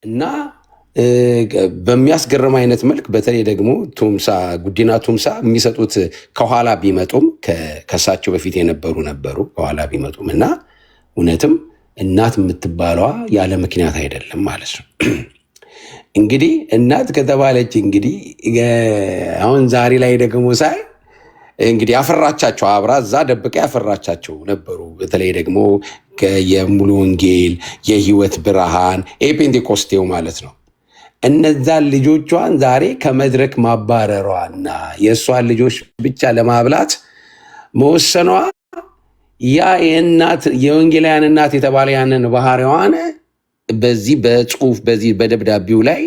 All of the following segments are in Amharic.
እና በሚያስገርም አይነት መልክ በተለይ ደግሞ ጉዲና ቱምሳ የሚሰጡት ከኋላ ቢመጡም ከሳቸው በፊት የነበሩ ከኋላ ቢመጡም እና እውነትም እናት የምትባለዋ ያለ ምክንያት አይደለም ማለት ነው። እንግዲህ እናት ከተባለች እንግዲህ አሁን ዛሬ ላይ ደግሞ ሳይ እንግዲህ ያፈራቻቸው አብራ እዛ ደብቃ ያፈራቻቸው ነበሩ። በተለይ ደግሞ የሙሉ ወንጌል የህይወት ብርሃን ፔንቴኮስቴው ማለት ነው። እነዛን ልጆቿን ዛሬ ከመድረክ ማባረሯና የእሷን ልጆች ብቻ ለማብላት መወሰኗ ያ የወንጌላውያን እናት የተባለ ያንን ባህሪዋን በዚህ በጽሁፍ በዚህ በደብዳቤው ላይ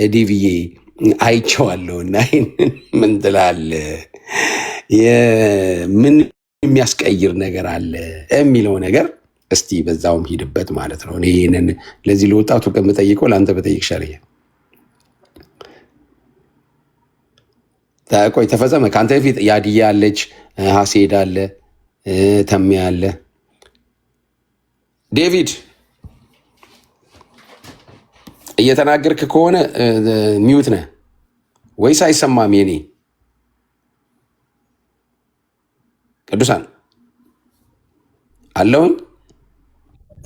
ዲቪዬ አይቼዋለሁና ምን ትላለህ? ምን የሚያስቀይር ነገር አለ የሚለው ነገር እስቲ በዛውም ሂድበት ማለት ነው። እኔ ይሄንን ለዚህ ለወጣቱ ከምጠይቀው ለአንተ በጠይቅ ሻለኝ። ቆይ ተፈጸመ ከአንተ በፊት ያድያ አለች፣ ሀሴድ አለ፣ ተሜ አለ። ዴቪድ እየተናገርክ ከሆነ ሚዩት ነህ ወይስ አይሰማም? የኔ ቅዱሳን አለውኝ።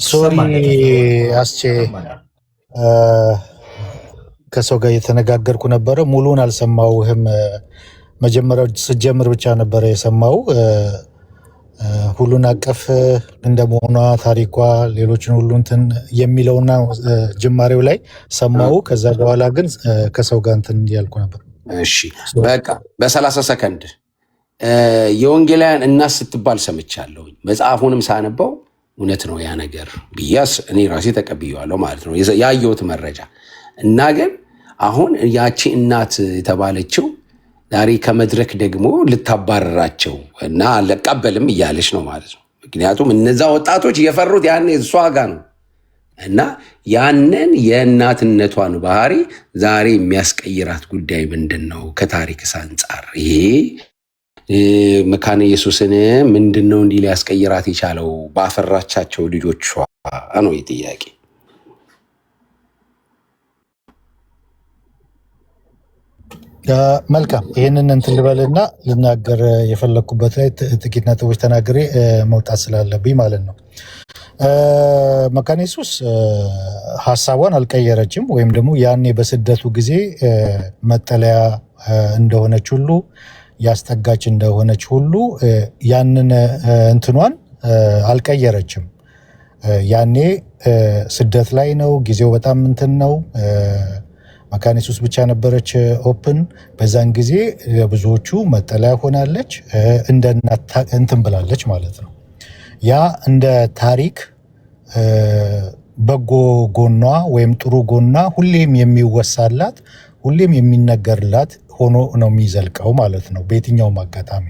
ሶሪ አስቼ ከሰው ጋር እየተነጋገርኩ ነበረ። ሙሉን አልሰማውህም። መጀመሪያው ስጀምር ብቻ ነበረ የሰማው። ሁሉን አቀፍ እንደመሆኗ ታሪኳ ሌሎችን ሁሉ እንትን የሚለውና ጅማሬው ላይ ሰማው። ከዛ በኋላ ግን ከሰው ጋር እንትን እያልኩ ነበር። እሺ በቃ በ30 ሰከንድ የወንጌላውያን እናት ስትባል ሰምቻለሁ። መጽሐፉንም ሳነበው እውነት ነው ያ ነገር ብያስ እኔ ራሴ ተቀብዬዋለሁ ማለት ነው ያየሁት መረጃ እና ግን አሁን ያቺ እናት የተባለችው ዛሬ ከመድረክ ደግሞ ልታባረራቸው እና አልቀበልም እያለች ነው ማለት ነው። ምክንያቱም እነዛ ወጣቶች የፈሩት ያኔ እሷ ጋር ነው እና ያንን የእናትነቷን ባህሪ ዛሬ የሚያስቀይራት ጉዳይ ምንድን ነው? ከታሪክስ አንጻር ይሄ መካነ ኢየሱስን ምንድን ነው እንዲህ ሊያስቀይራት የቻለው? ባፈራቻቸው ልጆቿ ነው የጥያቄ። መልካም ይህንን እንትን ልበልና ልናገር የፈለግኩበት ላይ ጥቂት ነጥቦች ተናግሬ መውጣት ስላለብኝ ማለት ነው። መካነ ኢየሱስ ሀሳቧን አልቀየረችም፣ ወይም ደግሞ ያኔ በስደቱ ጊዜ መጠለያ እንደሆነች ሁሉ ያስጠጋች እንደሆነች ሁሉ ያንን እንትኗን አልቀየረችም። ያኔ ስደት ላይ ነው፣ ጊዜው በጣም እንትን ነው። መካነ ኢየሱስ ብቻ ነበረች ኦፕን። በዛን ጊዜ ብዙዎቹ መጠለያ ሆናለች፣ እንደ እንትን ብላለች ማለት ነው። ያ እንደ ታሪክ በጎ ጎኗ ወይም ጥሩ ጎኗ ሁሌም የሚወሳላት ሁሌም የሚነገርላት ሆኖ ነው የሚዘልቀው ማለት ነው። በየትኛውም አጋጣሚ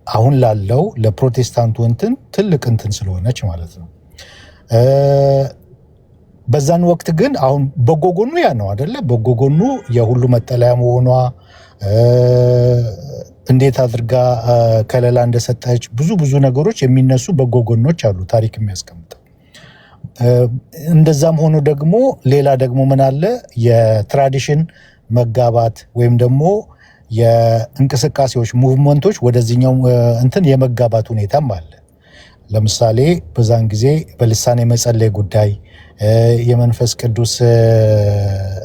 አሁን ላለው ለፕሮቴስታንቱ እንትን ትልቅ እንትን ስለሆነች ማለት ነው። በዛን ወቅት ግን አሁን በጎ ጎኑ ያ ነው አይደለ? በጎ ጎኑ የሁሉ መጠለያ መሆኗ፣ እንዴት አድርጋ ከለላ እንደሰጠች ብዙ ነገሮች የሚነሱ በጎ ጎኖች አሉ ታሪክ የሚያስቀምጠው። እንደዛም ሆኖ ደግሞ ሌላ ደግሞ ምን አለ? የትራዲሽን መጋባት ወይም ደግሞ የእንቅስቃሴዎች ሙቭመንቶች ወደዚህኛው እንትን የመጋባት ሁኔታም አለ። ለምሳሌ በዛን ጊዜ በልሳን የመጸለይ ጉዳይ፣ የመንፈስ ቅዱስ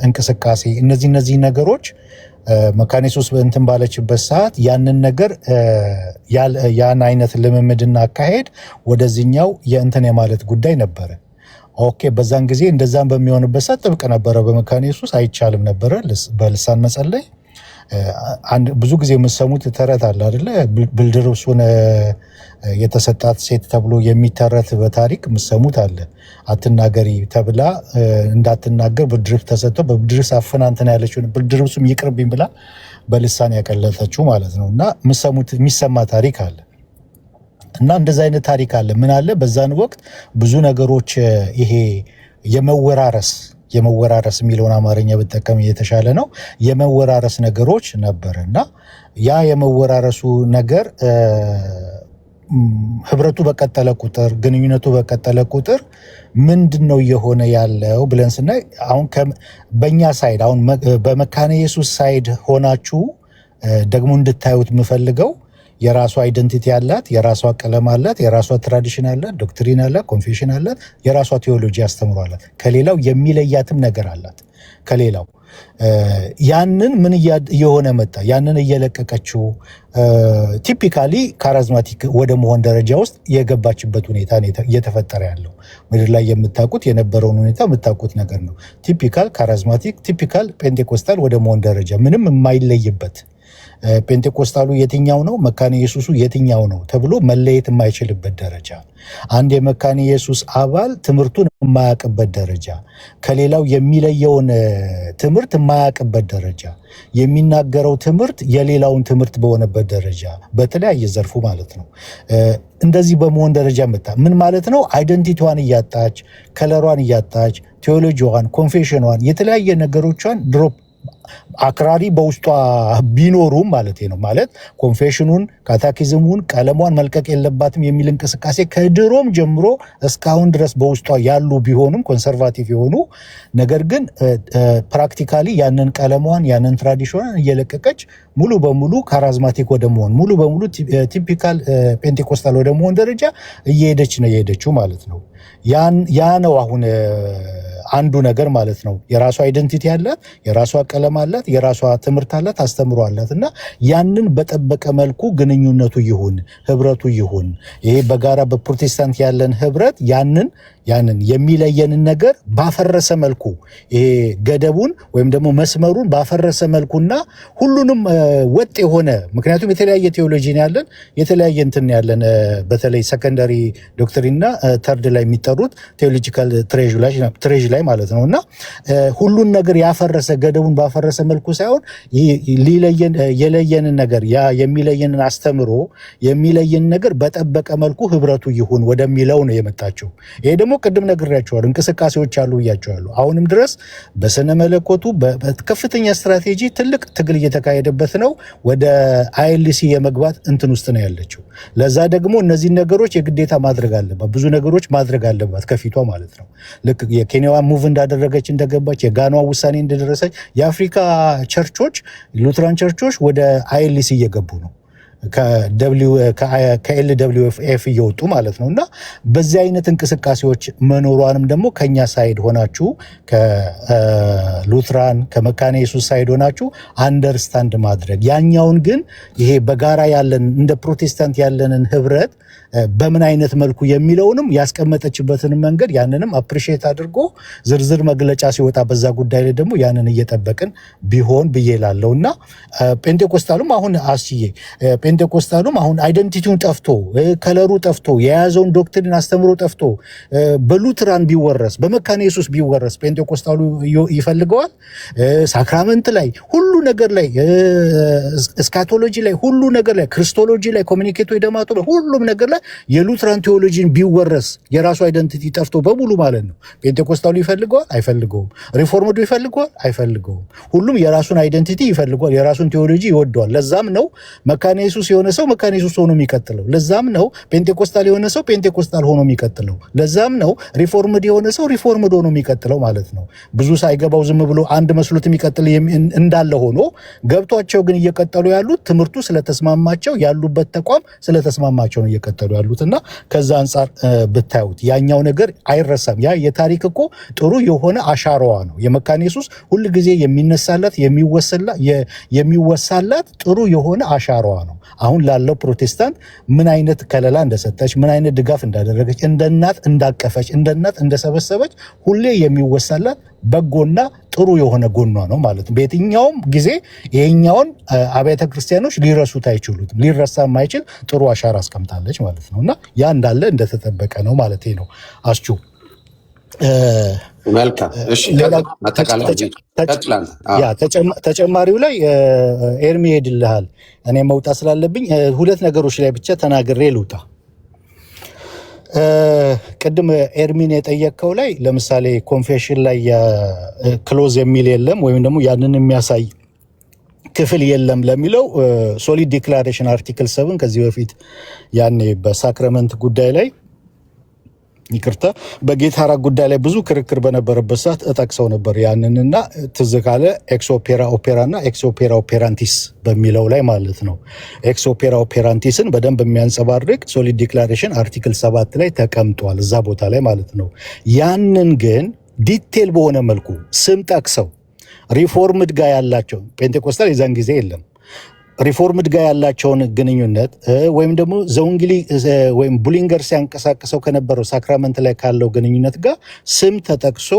እንቅስቃሴ፣ እነዚህ ነገሮች መካነ ኢየሱስ እንትን ባለችበት ሰዓት ያንን ነገር ያን አይነት ልምምድና አካሄድ ወደዚህኛው የእንትን የማለት ጉዳይ ነበረ። ኦኬ በዛን ጊዜ እንደዛም በሚሆንበት ሰዓት ጥብቅ ነበረ። በመካነ ኢየሱስ አይቻልም ነበረ በልሳን መጸለይ። ብዙ ጊዜ የምሰሙት ተረት አለ አይደለ? ብልድርብሱን የተሰጣት ሴት ተብሎ የሚተረት በታሪክ የምሰሙት አለ። አትናገሪ ተብላ እንዳትናገር ብልድርብስ ተሰጥቶ በብልድርብስ አፍና እንትን ያለችውን ብልድርብሱም ይቅርብኝ ብላ በልሳን ያቀለጠችው ማለት ነው። እና የሚሰማ ታሪክ አለ። እና እንደዛ አይነት ታሪክ አለ። ምን አለ በዛን ወቅት ብዙ ነገሮች ይሄ የመወራረስ የሚለውን አማርኛ ብጠቀም እየተሻለ ነው። የመወራረስ ነገሮች ነበር እና ያ የመወራረሱ ነገር ህብረቱ በቀጠለ ቁጥር ግንኙነቱ በቀጠለ ቁጥር ምንድን ነው እየሆነ ያለው ብለን ስናይ አሁን በእኛ ሳይድ አሁን በመካነ ኢየሱስ ሳይድ ሆናችሁ ደግሞ እንድታዩት የምፈልገው የራሷ አይደንቲቲ አላት፣ የራሷ ቀለም አላት፣ የራሷ ትራዲሽን አላት፣ ዶክትሪን አላት፣ ኮንፌሽን አላት፣ የራሷ ቴዎሎጂ አስተምሮ አላት። ከሌላው የሚለያትም ነገር አላት ከሌላው። ያንን ምን እየሆነ መጣ? ያንን እየለቀቀችው ቲፒካሊ ካራዝማቲክ ወደ መሆን ደረጃ ውስጥ የገባችበት ሁኔታ እየተፈጠረ ያለው ምድር ላይ የምታውቁት የነበረውን ሁኔታ የምታውቁት ነገር ነው። ቲፒካል ካራዝማቲክ፣ ቲፒካል ፔንቴኮስታል ወደ መሆን ደረጃ ምንም የማይለይበት ፔንቴኮስታሉ የትኛው ነው፣ መካነ ኢየሱሱ የትኛው ነው ተብሎ መለየት የማይችልበት ደረጃ፣ አንድ የመካነ ኢየሱስ አባል ትምህርቱን የማያውቅበት ደረጃ፣ ከሌላው የሚለየውን ትምህርት የማያውቅበት ደረጃ፣ የሚናገረው ትምህርት የሌላውን ትምህርት በሆነበት ደረጃ፣ በተለያየ ዘርፉ ማለት ነው። እንደዚህ በመሆን ደረጃ መጣ። ምን ማለት ነው? አይደንቲቲዋን እያጣች፣ ከለሯን እያጣች፣ ቴዎሎጂዋን፣ ኮንፌሽኗን፣ የተለያየ ነገሮቿን ድሮፕ አክራሪ በውስጧ ቢኖሩም ማለት ነው። ማለት ኮንፌሽኑን፣ ካታኪዝሙን፣ ቀለሟን መልቀቅ የለባትም የሚል እንቅስቃሴ ከድሮም ጀምሮ እስካሁን ድረስ በውስጧ ያሉ ቢሆኑም ኮንሰርቫቲቭ የሆኑ ነገር ግን ፕራክቲካሊ ያንን ቀለሟን ያንን ትራዲሽኗን እየለቀቀች ሙሉ በሙሉ ካራዝማቲክ ወደ መሆን ሙሉ በሙሉ ቲፒካል ፔንቴኮስታል ወደ መሆን ደረጃ እየሄደች ነው የሄደችው ማለት ነው። ያ ነው አሁን አንዱ ነገር ማለት ነው። የራሷ አይደንቲቲ አላት፣ የራሷ ቀለም አላት፣ የራሷ ትምህርት አላት፣ አስተምሮ አላት እና ያንን በጠበቀ መልኩ ግንኙነቱ ይሁን ህብረቱ ይሁን ይሄ በጋራ በፕሮቴስታንት ያለን ህብረት ያንን የሚለየንን ነገር ባፈረሰ መልኩ ይሄ ገደቡን ወይም ደግሞ መስመሩን ባፈረሰ መልኩና ሁሉንም ወጥ የሆነ ምክንያቱም የተለያየ ቴዎሎጂ ነው ያለን፣ የተለያየ እንትን ያለን በተለይ ሰከንዳሪ ዶክትሪንና ተርድ ላይ የሚጠሩት ቴዎሎጂካል ትሬዥ ላይ ማለት ነው እና ሁሉን ነገር ያፈረሰ ገደቡን ባፈረሰ መልኩ ሳይሆን የለየንን ነገር ያ የሚለየንን አስተምሮ የሚለየን ነገር በጠበቀ መልኩ ህብረቱ ይሁን ወደሚለው ነው የመጣቸው። ይሄ ደግሞ ቅድም ነግሬያቸዋለሁ፣ እንቅስቃሴዎች አሉ ብያቸዋለሁ። አሁንም ድረስ በስነ መለኮቱ በከፍተኛ ስትራቴጂ ትልቅ ትግል እየተካሄደበት ነው። ወደ አይኤልሲ የመግባት እንትን ውስጥ ነው ያለችው። ለዛ ደግሞ እነዚህ ነገሮች የግዴታ ማድረግ አለባት፣ ብዙ ነገሮች ማድረግ አለባት ከፊቷ ማለት ነው። ልክ የኬንያዋ ሙቭ እንዳደረገች እንደገባች፣ የጋኗ ውሳኔ እንደደረሰች የአፍሪካ ቸርቾች ሉትራን ቸርቾች ወደ አይኤልሲ እየገቡ ነው ከኤልደብሊውኤፍ እየወጡ ማለት ነው። እና በዚህ አይነት እንቅስቃሴዎች መኖሯንም ደግሞ ከኛ ሳይድ ሆናችሁ ከሉትራን ከመካነ ኢየሱስ ሳይድ ሆናችሁ አንደርስታንድ ማድረግ ያኛውን ግን ይሄ በጋራ ያለን እንደ ፕሮቴስታንት ያለንን ህብረት በምን አይነት መልኩ የሚለውንም ያስቀመጠችበትን መንገድ ያንንም አፕሪሺየት አድርጎ ዝርዝር መግለጫ ሲወጣ በዛ ጉዳይ ላይ ደግሞ ያንን እየጠበቅን ቢሆን ብዬ እላለሁ። እና ፔንቴኮስታሉም አሁን ፔንቴኮስታሉም አሁን አይደንቲቲውን ጠፍቶ ከለሩ ጠፍቶ የያዘውን ዶክትሪን አስተምሮ ጠፍቶ በሉትራን ቢወረስ በመካነ ኢየሱስ ቢወረስ ፔንቴኮስታሉ ይፈልገዋል። ሳክራመንት ላይ ሁሉ ነገር ላይ እስካቶሎጂ ላይ ሁሉ ነገር ላይ ክርስቶሎጂ ላይ ኮሚኒኬቶ ደማቶ ሁሉም ነገር ላይ የሉትራን ቴዎሎጂን ቢወረስ የራሱ አይደንቲቲ ጠፍቶ በሙሉ ማለት ነው ፔንቴኮስታሉ ይፈልገዋል? አይፈልገውም። ሪፎርምዱ ይፈልገዋል? አይፈልገውም። ሁሉም የራሱን አይደንቲቲ ይፈልገዋል፣ የራሱን ቴዎሎጂ ይወደዋል። ለዛም ነው መካነ ኢየሱስ የሆነ ሰው መካነ ኢየሱስ ሆኖ የሚቀጥለው። ለዛም ነው ፔንቴኮስታል የሆነ ሰው ፔንቴኮስታል ሆኖ የሚቀጥለው። ለዛም ነው ሪፎርምድ የሆነ ሰው ሪፎርምድ ሆኖ የሚቀጥለው ማለት ነው። ብዙ ሳይገባው ዝም ብሎ አንድ መስሎት የሚቀጥል እንዳለ ሆኖ ገብቷቸው ግን እየቀጠሉ ያሉት ትምህርቱ ስለተስማማቸው ያሉበት ተቋም ስለተስማማቸው ነው እየቀጠሉ ያሉት። እና ከዛ አንጻር ብታዩት ያኛው ነገር አይረሳም። ያ የታሪክ እኮ ጥሩ የሆነ አሻራዋ ነው። የመካነ ኢየሱስ ሁል ጊዜ የሚነሳላት የሚወሳላት ጥሩ የሆነ አሻራዋ ነው። አሁን ላለው ፕሮቴስታንት ምን አይነት ከለላ እንደሰጠች፣ ምን አይነት ድጋፍ እንዳደረገች፣ እንደ እናት እንዳቀፈች፣ እንደ እናት እንደሰበሰበች ሁሌ የሚወሳላት በጎና ጥሩ የሆነ ጎኗ ነው ማለት ነው። በየትኛውም ጊዜ ይሄኛውን አብያተ ክርስቲያኖች ሊረሱት አይችሉትም። ሊረሳ የማይችል ጥሩ አሻራ አስቀምጣለች ማለት ነው። እና ያ እንዳለ እንደተጠበቀ ነው ማለት ነው። አስቹ መልካም። እሺ ተጨማሪው ላይ ኤርሚ ሄድልሃል። እኔ መውጣት ስላለብኝ ሁለት ነገሮች ላይ ብቻ ተናግሬ ልውጣ። ቅድም ኤርሚን የጠየቀው ላይ ለምሳሌ ኮንፌሽን ላይ ክሎዝ የሚል የለም ወይም ደግሞ ያንን የሚያሳይ ክፍል የለም ለሚለው ሶሊድ ዲክላሬሽን አርቲክል 7 ከዚህ በፊት ያኔ በሳክረመንት ጉዳይ ላይ ይቅርታ በጌታ እራት ጉዳይ ላይ ብዙ ክርክር በነበረበት ሰዓት እጠቅሰው ነበር ያንንና ትዝ ካለ ኤክስ ኦፔራ ኦፔራ እና ኤክስ ኦፔራ ኦፔራንቲስ በሚለው ላይ ማለት ነው። ኤክስ ኦፔራ ኦፔራንቲስን በደንብ የሚያንጸባርቅ ሶሊድ ዲክላሬሽን አርቲክል 7 ላይ ተቀምጧል እዛ ቦታ ላይ ማለት ነው። ያንን ግን ዲቴል በሆነ መልኩ ስም ጠቅሰው ሪፎርምድ ጋር ያላቸው ፔንቴኮስታል የዛን ጊዜ የለም ሪፎርምድ ጋር ያላቸውን ግንኙነት ወይም ደግሞ ዘውንግሊ ወይም ቡሊንገር ሲያንቀሳቅሰው ከነበረው ሳክራመንት ላይ ካለው ግንኙነት ጋር ስም ተጠቅሶ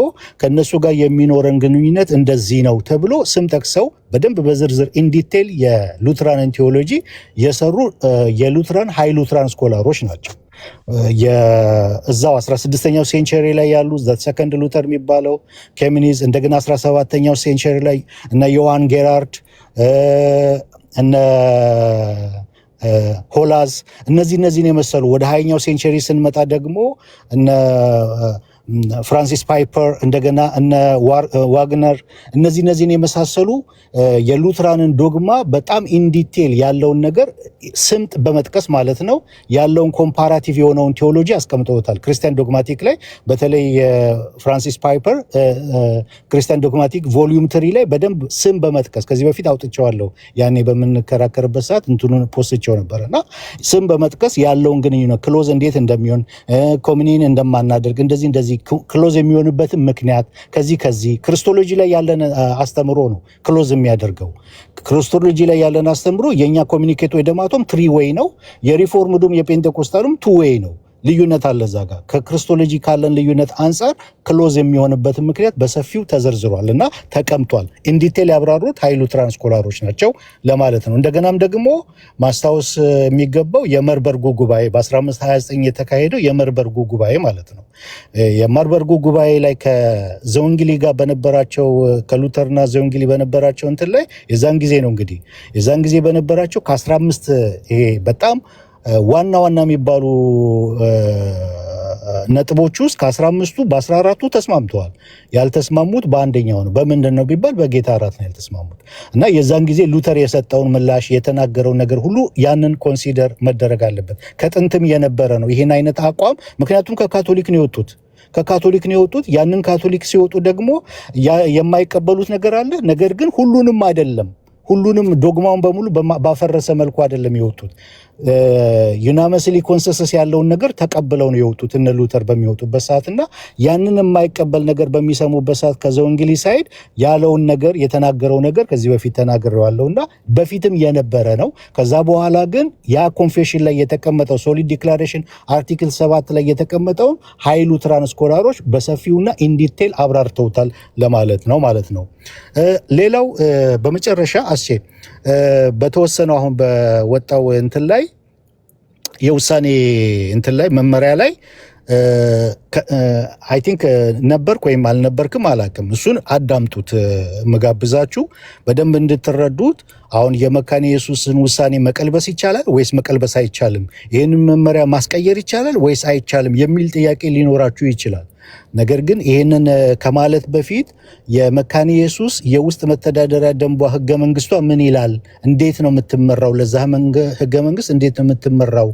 ከነሱ ጋር የሚኖረን ግንኙነት እንደዚህ ነው ተብሎ ስም ጠቅሰው በደንብ በዝርዝር ኢንዲቴል የሉትራንን ቴዎሎጂ የሰሩ የሉትራን ሃይ ሉትራን ስኮላሮች ናቸው። የእዛው 16ኛው ሴንቸሪ ላይ ያሉ ሰከንድ ሉተር የሚባለው ኬሚኒዝ እንደገና 17ኛው ሴንቸሪ ላይ እነ ዮሐን ጌራርድ እነ ሆላዝ እነዚህን የመሰሉ ወደ 20ኛው ሴንቸሪ ስንመጣ ደግሞ እነ ፍራንሲስ ፓይፐር እንደገና እነ ዋግነር እነዚህን የመሳሰሉ የሉትራንን ዶግማ በጣም ኢንዲቴል ያለውን ነገር ስም በመጥቀስ ማለት ነው ያለውን ኮምፓራቲቭ የሆነውን ቴዎሎጂ አስቀምጠውታል። ክርስቲያን ዶግማቲክ ላይ በተለይ ፍራንሲስ ፓይፐር ክርስቲያን ዶግማቲክ ቮሊዩም 3 ላይ በደንብ ስም በመጥቀስ ከዚህ በፊት አውጥቼዋለሁ ያኔ በምንከራከርበት ሰዓት እንትኑን ፖስቼው ነበርና ስም በመጥቀስ ያለውን ግንኙነት ክሎዝ እንዴት እንደሚሆን ኮሚኒን እንደማናደርግ እንደዚህ ክሎዝ የሚሆንበትን ምክንያት ከዚህ ክርስቶሎጂ ላይ ያለን አስተምሮ ነው ክሎዝ የሚያደርገው። ክርስቶሎጂ ላይ ያለን አስተምሮ የኛ ኮሚኒኬት ወይ ደማቶም 3 ዌይ ነው፣ የሪፎርምዱም የፔንቴኮስታሉም 2 ዌይ ነው። ልዩነት አለ እዛ ጋር ከክርስቶሎጂ ካለን ልዩነት አንጻር ክሎዝ የሚሆንበትን ምክንያት በሰፊው ተዘርዝሯል እና ተቀምጧል። ኢንዲቴል ያብራሩት ሃይ ሉትራን ስኮላሮች ናቸው ለማለት ነው። እንደገናም ደግሞ ማስታወስ የሚገባው የመርበርጉ ጉባኤ በ1529 የተካሄደው የመርበርጉ ጉባኤ ማለት ነው። የመርበርጉ ጉባኤ ላይ ከዘውንግሊ ጋር በነበራቸው ከሉተርና ዘውንግሊ በነበራቸው እንትን ላይ የዛን ጊዜ ነው እንግዲህ የዛን ጊዜ በነበራቸው ከ15 ይሄ በጣም ዋና የሚባሉ ነጥቦች ውስጥ ከ15ቱ በ14ቱ ተስማምተዋል። ያልተስማሙት በአንደኛው ነው። በምንድን ነው ቢባል በጌታ እራት ነው ያልተስማሙት እና የዛን ጊዜ ሉተር የሰጠውን ምላሽ የተናገረው ነገር ሁሉ ያንን ኮንሲደር መደረግ አለበት። ከጥንትም የነበረ ነው ይህን አይነት አቋም። ምክንያቱም ከካቶሊክ ነው የወጡት ያንን ካቶሊክ ሲወጡ ደግሞ የማይቀበሉት ነገር አለ። ነገር ግን ሁሉንም ዶግማውን በሙሉ ባፈረሰ መልኩ አይደለም የወጡት። ዩናመስሊ ኮንሰንሰስ ያለውን ነገር ተቀብለው ነው የወጡት እነ ሉተር በሚወጡበት ሰዓትና ያንን የማይቀበል ነገር በሚሰሙበት ሰዓት ከዘውንግሊ ሳይድ ያለውን ነገር የተናገረው ነገር ከዚህ በፊት ተናግሬዋለሁና በፊትም የነበረ ነው። ከዛ በኋላ ግን ያ ኮንፌሽን ላይ የተቀመጠው ሶሊድ ዲክላሬሽን አርቲክል 7 ላይ የተቀመጠውን ሃይ ሉትራን ስኮላሮች በሰፊውና ኢንዲቴል አብራርተውታል ለማለት ነው ማለት ነው። ሌላው በመጨረሻ በተወሰነው አሁን በወጣው እንትን ላይ የውሳኔ እንትን ላይ መመሪያ ላይ አይ ቲንክ ነበርክ ወይም አልነበርክም አላውቅም። እሱን አዳምጡት መጋብዛችሁ በደንብ እንድትረዱት። አሁን የመካነ ኢየሱስን ውሳኔ መቀልበስ ይቻላል ወይስ መቀልበስ አይቻልም? ይህንን መመሪያ ማስቀየር ይቻላል ወይስ አይቻልም የሚል ጥያቄ ሊኖራችሁ ይችላል። ነገር ግን ይህንን ከማለት በፊት የመካነ ኢየሱስ የውስጥ መተዳደሪያ ደንቧ ህገ መንግስቷ ምን ይላል? እንዴት ነው የምትመራው? ለዛ ህገ መንግስት እንዴት ነው የምትመራው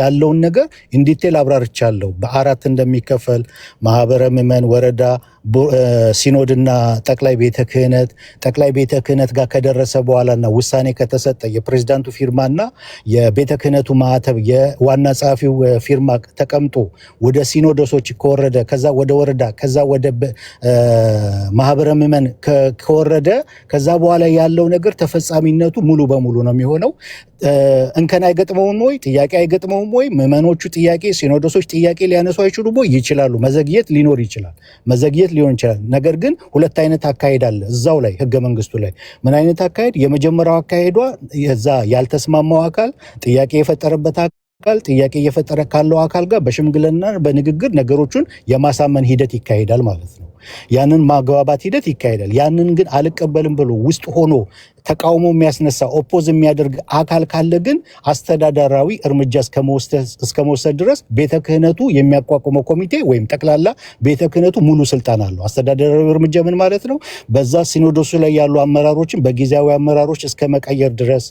ያለውን ነገር ኢንዲቴል አብራርቻለሁ። በ4 እንደሚከፈል ማህበረ ምዕመን፣ ወረዳ፣ ሲኖድና ጠቅላይ ቤተ ክህነት ጋር ከደረሰ በኋላና ውሳኔ ከተሰጠ የፕሬዝዳንቱ ፊርማና የቤተ ክህነቱ ማህተብ የዋና ጸሐፊው ፊርማ ተቀምጦ ወደ ሲኖዶሶች ከወረደ ከዛ ወደ ወረዳ ከዛ ወደ ማህበረ ምዕመን ከወረደ ከዛ በኋላ ያለው ነገር ተፈጻሚነቱ ሙሉ በሙሉ ነው የሚሆነው። እንከን አይገጥመውም ወይ? ጥያቄ አይገጥመውም ወይ? ምዕመኖቹ ጥያቄ፣ ሲኖዶሶች ጥያቄ ሊያነሱ አይችሉም ወይ? ይችላሉ። መዘግየት ሊኖር ይችላል። ሊሆን ይችላል። ነገር ግን ሁለት አይነት አካሄድ አለ እዛው ላይ ህገ መንግስቱ ላይ። ምን አይነት አካሄድ? የመጀመሪያው አካሄዷ የዛ ያልተስማማው አካል ጥያቄ የፈጠረበት አካል ጥያቄ እየፈጠረ ካለው አካል ጋር በሽምግልና በንግግር ነገሮቹን የማሳመን ሂደት ይካሄዳል ማለት ነው። ያንን ማግባባት ሂደት ይካሄዳል። ያንን ግን አልቀበልም ብሎ ውስጥ ሆኖ ተቃውሞ የሚያስነሳ ኦፖዝ የሚያደርግ አካል ካለ ግን አስተዳደራዊ እርምጃ እስከ መውሰድ ድረስ ቤተ ክህነቱ የሚያቋቁመው ኮሚቴ ወይም ጠቅላላ ቤተ ክህነቱ ሙሉ ስልጣን አለው። አስተዳደራዊ እርምጃ ምን ማለት ነው? በዛ ሲኖዶሱ ላይ ያሉ አመራሮችን በጊዜያዊ አመራሮች እስከ መቀየር ድረስ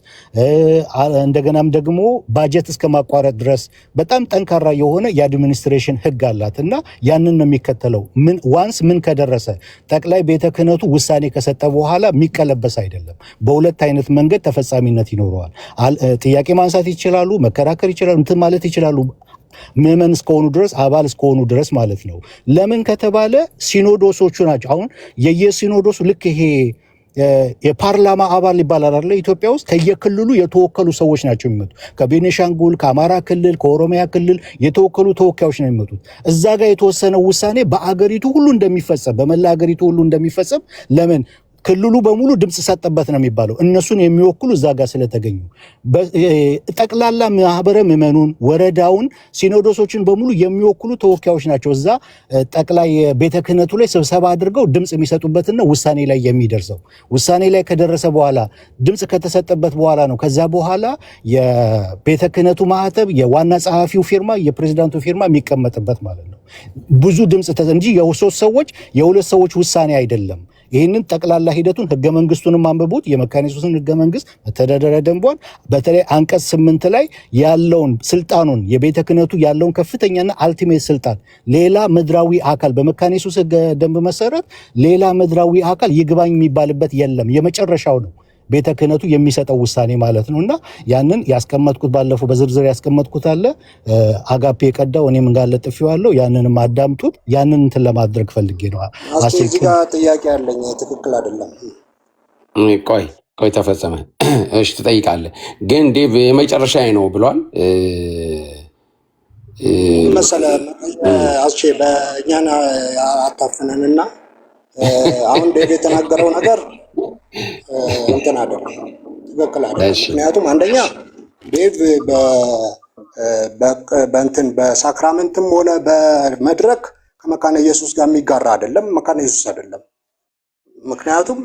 እንደገናም ደግሞ ባጀት እስከ ማቋረጥ ድረስ በጣም ጠንካራ የሆነ የአድሚኒስትሬሽን ህግ አላት እና ያንን ነው የሚከተለው። ዋንስ ምን ከደረሰ ጠቅላይ ቤተ ክህነቱ ውሳኔ ከሰጠ በኋላ የሚቀለበስ አይደለም። በሁለት አይነት መንገድ ተፈጻሚነት ይኖረዋል። ጥያቄ ማንሳት ይችላሉ፣ መከራከር ይችላሉ፣ እንትን ማለት ይችላሉ። ምዕመን እስከሆኑ ድረስ አባል እስከሆኑ ድረስ ማለት ነው። ለምን ከተባለ ሲኖዶሶቹ ናቸው። አሁን የየሲኖዶሱ ልክ ይሄ የፓርላማ አባል ይባላል አይደል? ኢትዮጵያ ውስጥ ከየክልሉ የተወከሉ ሰዎች ናቸው የሚመጡ። ከቤኒሻንጉል፣ ከአማራ ክልል፣ ከኦሮሚያ ክልል የተወከሉ ተወካዮች ነው የሚመጡት። እዛ ጋር የተወሰነው ውሳኔ በአገሪቱ ሁሉ እንደሚፈጸም፣ በመላ አገሪቱ ሁሉ እንደሚፈጸም ለምን ክልሉ በሙሉ ድምፅ ሰጠበት ነው የሚባለው። እነሱን የሚወክሉ እዛ ጋር ስለተገኙ ጠቅላላ ማህበረ ምዕመኑን፣ ወረዳውን፣ ሲኖዶሶችን በሙሉ የሚወክሉ ተወካዮች ናቸው። እዛ ጠቅላይ ቤተ ክህነቱ ላይ ስብሰባ አድርገው ድምፅ የሚሰጡበትና ውሳኔ ላይ የሚደርሰው። ውሳኔ ላይ ከደረሰ በኋላ ድምፅ ከተሰጠበት በኋላ ነው ከዛ በኋላ የቤተ ክህነቱ ማህተብ፣ የዋና ጸሐፊው ፊርማ፣ የፕሬዝዳንቱ ፊርማ የሚቀመጥበት ማለት ነው። ብዙ ድምፅ እንጂ የሶስት ሰዎች የሁለት ሰዎች ውሳኔ አይደለም። ይህንን ጠቅላላ ሂደቱን ህገ መንግስቱንም አንብቡት። የመካነ ኢየሱስን ህገ መንግስት መተዳደሪያ ደንቧን በተለይ አንቀጽ 8 ላይ ያለውን ስልጣኑን የቤተ ክህነቱ ያለውን ከፍተኛና አልቲሜት ስልጣን ሌላ ምድራዊ አካል በመካነ ኢየሱስ ህገ ደንብ መሰረት ሌላ ምድራዊ አካል ይግባኝ የሚባልበት የለም። የመጨረሻው ነው ቤተ ክህነቱ የሚሰጠው ውሳኔ ማለት ነው። እና ያንን ያስቀመጥኩት ባለፈው በዝርዝር ያስቀመጥኩት አለ። አጋፔ የቀዳው እኔም እንዳለጥፊዋለሁ። ያንንም አዳምጡት። ያንን እንትን ለማድረግ ፈልጌ ነው። እዚህ ጋር ጥያቄ አለኝ። ትክክል አይደለም። ቆይ ተፈጸመ። እሺ ትጠይቃለህ። ግን ዴቭ የመጨረሻ ነው ብሏል መሰለህ። አስቼ በእኛን አታፍነንና አሁን ዴቭ የተናገረው ነገር እንትን አይደለም፣ ትክክል አይደለም። ምክንያቱም አንደኛ ዴቭ በእንትን በሳክራመንትም ሆነ በመድረክ ከመካነ ኢየሱስ ጋር የሚጋራ አይደለም፣ መካነ ኢየሱስ አይደለም። ምክንያቱም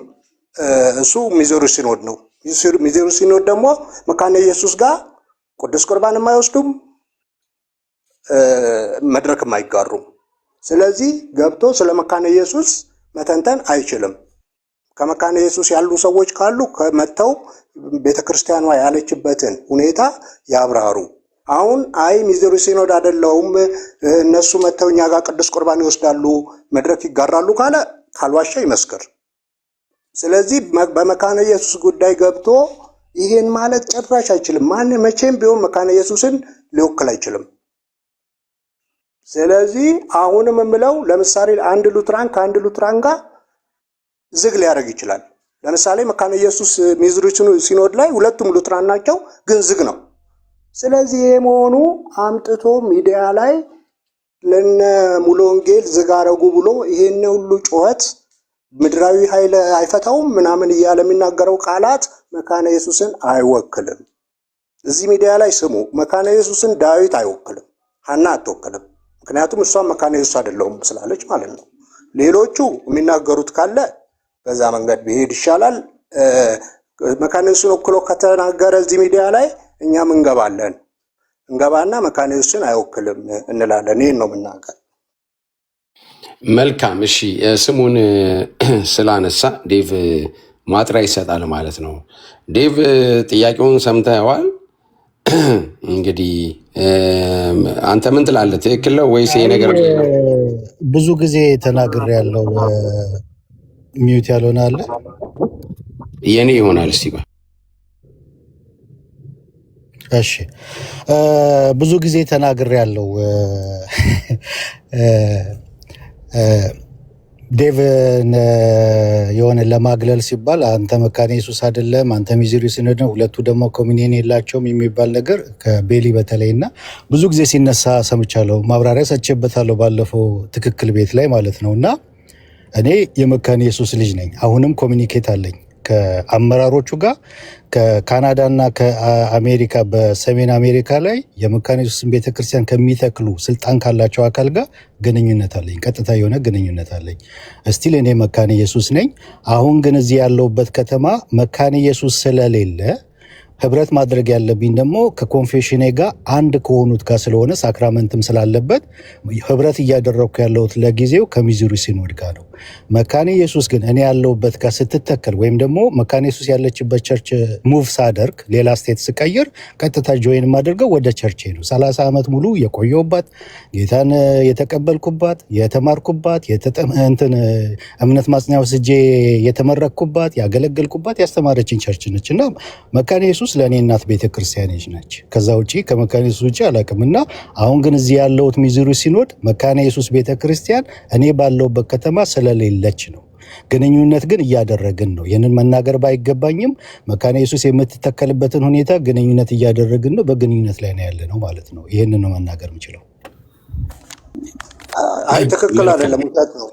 እሱ ሚዞሪ ሲኖድ ነው። ሚዞሪ ሲኖድ ደግሞ መካነ ኢየሱስ ጋር ቅዱስ ቁርባን የማይወስዱም መድረክም አይጋሩም። ስለዚህ ገብቶ ስለ መካነ ኢየሱስ መተንተን አይችልም። ከመካነ ኢየሱስ ያሉ ሰዎች ካሉ ከመተው ቤተክርስቲያኗ ያለችበትን ሁኔታ ያብራሩ። አሁን አይ ሚዞሪ ሲኖድ አይደለሁም እነሱ መተው እኛ ጋር ቅዱስ ቁርባን ይወስዳሉ መድረክ ይጋራሉ ካለ ካልዋሻ ይመስክር። ስለዚህ በመካነ ኢየሱስ ጉዳይ ገብቶ ይሄን ማለት ጭራሽ አይችልም። ማን መቼም ቢሆን መካነ ኢየሱስን ሊወክል አይችልም። ስለዚህ አሁንም የምለው ለምሳሌ አንድ ሉትራን ከአንድ ሉትራን ጋር ዝግ ሊያደርግ ይችላል። ለምሳሌ መካነ ኢየሱስ ሚዞሪ ሲኖድ ላይ ሁለቱም ሉትራን ናቸው፣ ግን ዝግ ነው። ስለዚህ ይሄ መሆኑ አምጥቶ ሚዲያ ላይ ለነ ሙሉ ወንጌል ዝግ አረጉ ብሎ ይሄን ሁሉ ጩኸት ምድራዊ ኃይል አይፈታውም ምናምን እያለ የሚናገረው ቃላት መካነ ኢየሱስን አይወክልም። እዚህ ሚዲያ ላይ ስሙ፣ መካነ ኢየሱስን ዳዊት አይወክልም፣ ሐና አትወክልም። ምክንያቱም እሷም መካነ ኢየሱስ አይደለሁም ስላለች ማለት ነው። ሌሎቹ የሚናገሩት ካለ በዛ መንገድ ቢሄድ ይሻላል። መካነ ኢየሱስን ወክሎ ከተናገረ እዚህ ሚዲያ ላይ እኛም እንገባና መካነ ኢየሱስን አይወክልም እንላለን። ይሄን ነው የምናገር። መልካም እሺ። ስሙን ስላነሳ ዴቭ ማጥሪያ ይሰጣል ማለት ነው። ዴቭ ጥያቄውን ሰምተዋል። እንግዲህ አንተ ምን ትላለህ? ትክክል ነው ወይስ ይሄ ነገር ብዙ ጊዜ ተናግሬ ያለው ሚዩት ያልሆነ አለ? የኔ ይሆናል። እስቲ እሺ፣ ብዙ ጊዜ ተናግሬ ያለው ዴቭን የሆነ ለማግለል ሲባል አንተ መካነ ኢየሱስ አይደለም፣ አንተ ሚዞሪ ሲኖድ ነው፣ ሁለቱ ደግሞ ኮሚኒየን የላቸውም የሚባል ነገር ከቤሊ በተለይ እና ብዙ ጊዜ ሲነሳ ሰምቻለሁ። ማብራሪያ ሰጥቼበታለሁ ባለፈው ትክክል ቤት ላይ ማለት ነው። እና እኔ የመካነ ኢየሱስ ልጅ ነኝ። አሁንም ኮሚኒኬት አለኝ ከአመራሮቹ ጋር ከካናዳና ከአሜሪካ በሰሜን አሜሪካ ላይ የመካነ ኢየሱስን ቤተክርስቲያን ከሚተክሉ ስልጣን ካላቸው አካል ጋር ግንኙነት አለኝ። ቀጥታ የሆነ ግንኙነት አለኝ። እስቲል እኔ መካነ ኢየሱስ ነኝ። አሁን ግን እዚህ ያለሁበት ከተማ መካነ ኢየሱስ ስለሌለ ህብረት ማድረግ ያለብኝ ደግሞ ከኮንፌሽኔ ጋር አንድ ከሆኑት ጋር ስለሆነ ሳክራመንትም ስላለበት ህብረት እያደረግኩ ያለሁት ለጊዜው ከሚዙሪ ሲኖድ ጋር ነው። መካነ ኢየሱስ ግን እኔ ያለሁበት ጋር ስትተከል ወይም ደግሞ መካነ ኢየሱስ ያለችበት ቸርች ሙቭ ሳደርግ ሌላ ስቴት ስቀይር ቀጥታ ጆይን የማደርገው ወደ ቸርቼ ነው። 30 ዓመት ሙሉ የቆየሁባት ጌታን የተቀበልኩባት የተማርኩባት እምነት ማጽኛ ወስጄ የተመረቅኩባት ያገለገልኩባት ያስተማረችኝ ቸርች ነች እና መካነ ኢየሱስ ለእኔ እናት ቤተክርስቲያኖች ነች። ከዛ ውጭ ከመካነ ኢየሱስ ውጭ አላውቅም። እና አሁን ግን እዚህ ያለሁት ሚዙሪ ሲኖድ መካነ ኢየሱስ ቤተክርስቲያን እኔ ባለሁበት ከተማ ስለሌለች ነው። ግንኙነት ግን እያደረግን ነው። ይህንን መናገር ባይገባኝም መካነ ኢየሱስ የምትተከልበትን ሁኔታ ግንኙነት እያደረግን ነው። በግንኙነት ላይ ነው ያለ ነው ማለት ነው። ይህንን ነው መናገር የምችለው። አይ ትክክል አይደለም።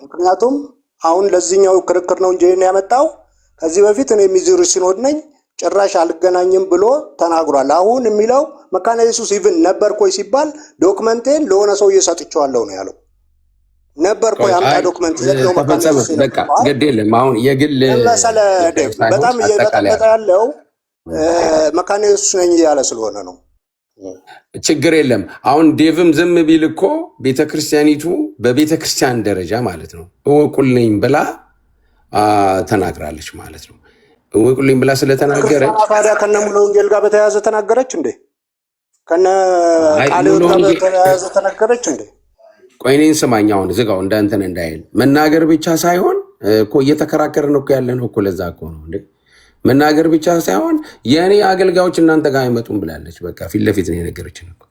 ምክንያቱም አሁን ለዚህኛው ክርክር ነው እንጂ ያመጣው ከዚህ በፊት እኔ ሚዙሪ ሲኖድ ነኝ ጭራሽ አልገናኝም ብሎ ተናግሯል። አሁን የሚለው መካነ ኢየሱስ ኢቭን ነበርኩኝ ሲባል ዶክመንቴን ለሆነ ሰው እየሰጥቼዋለሁ ነው ያለው። ነበርኩኝ አምጣ ዶክመንት ዘለው መካነ ኢየሱስ በቃ ግድ የለም። አሁን የግል ለምሳሌ በጣም እየተጠቀመ ያለው መካነ ኢየሱስ ነኝ ያለ ስለሆነ ነው። ችግር የለም። አሁን ዴቭም ዝም ቢል እኮ ቤተክርስቲያኒቱ በቤተክርስቲያን ደረጃ ማለት ነው እወቁልኝ ብላ ተናግራለች ማለት ነው። እወቁልኝ ብላ ስለተናገረች ታዲያ ከነ ሙሉ ወንጌል ጋር በተያያዘ ተናገረች እንዴ? ከነ ቃልዮት ጋር በተያያዘ ተናገረች እንዴ? ቆይ እኔን ስማኝ። አሁን ዝጋው እንዳንተን እንዳይል መናገር ብቻ ሳይሆን እኮ እየተከራከርን እኮ ያለ ነው እኮ። ለዛ እኮ ነው እንዴ መናገር ብቻ ሳይሆን የእኔ አገልጋዮች እናንተ ጋር አይመጡም ብላለች። በቃ ፊት ለፊት ነው የነገረችን እኮ።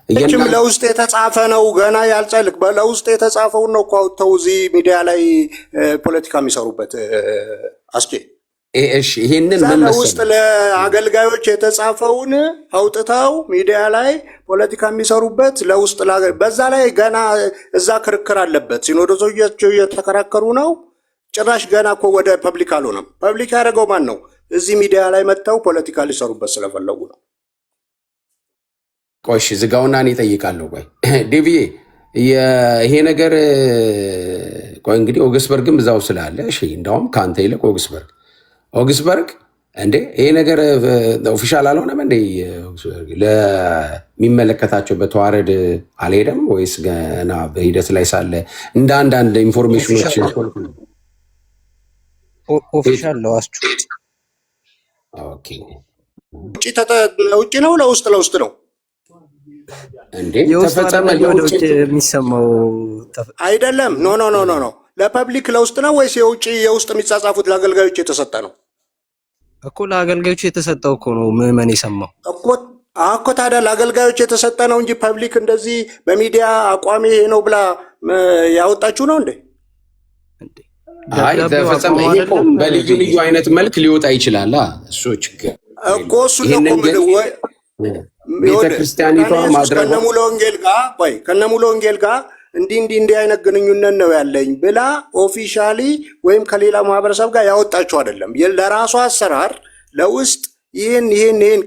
እችም ለውስጥ የተጻፈ ነው ገና ያልጸልቅ በለውስጥ የተጻፈውን ነው እኮ አውጥተው እዚህ ሚዲያ ላይ ፖለቲካ የሚሰሩበት አስኬ እሺ ይሄንን ምን ውስጥ ለአገልጋዮች የተጻፈውን አውጥተው ሚዲያ ላይ ፖለቲካ የሚሰሩበት ለውስጥ በዛ ላይ ገና እዛ ክርክር አለበት። ሲኖዶሶች እየተከራከሩ ነው። ጭራሽ ገና እኮ ወደ ፐብሊክ አልሆነም። ፐብሊክ ያደረገው ማን ነው? እዚህ ሚዲያ ላይ መጥተው ፖለቲካ ሊሰሩበት ስለፈለጉ ነው። ቆይ እሺ ዝጋውና እኔ እጠይቃለሁ። ቆይ ዴቪዬ ይሄ ነገር ቆይ እንግዲህ ኦግስበርግም እዛው ስላለ እሺ እንዳውም ከአንተ ይልቅ ኦግስበርግ እንዴ ይሄ ነገር ኦፊሻል አልሆነም እንዴ? ለሚመለከታቸው በተዋረድ አልሄደም ወይስ ገና በሂደት ላይ ሳለ እንደ አንዳንድ ኢንፎርሜሽኖች ኦፊሻል ለዋስቹ ኦኬ ውጭ ነው ለውስጥ ነው እንዴ? ተፈጸመ ወደ ውጭ የሚሰማው አይደለም። ኖ ለፐብሊክ ለውስጥ ነው ወይስ የውስጥ የሚጻጻፉት ለአገልጋዮች የተሰጠ ነው? እኮ ለአገልጋዮች የተሰጠው እኮ ነው ምዕመን የሰማው እኮ። ታዲያ ለአገልጋዮች የተሰጠ ነው እንጂ ፐብሊክ እንደዚህ በሚዲያ አቋሚ ይሄ ነው ብላ ያወጣችሁ ነው እንዴ? አይ ተፈጸመ። ይሄ እኮ በልዩ ልዩ አይነት መልክ ሊወጣ ይችላል። እሱ ችግር እኮ እሱ ነው ቤተክርስቲያኒቷ ማድረግ ከነሙሉ ወንጌል ጋር እንዲህ አይነት ግንኙነት ነው ያለኝ ብላ ኦፊሻሊ ወይም ከሌላ ማህበረሰብ ጋር ያወጣችሁ አይደለም። ለራሷ አሰራር ለውስጥ ይህን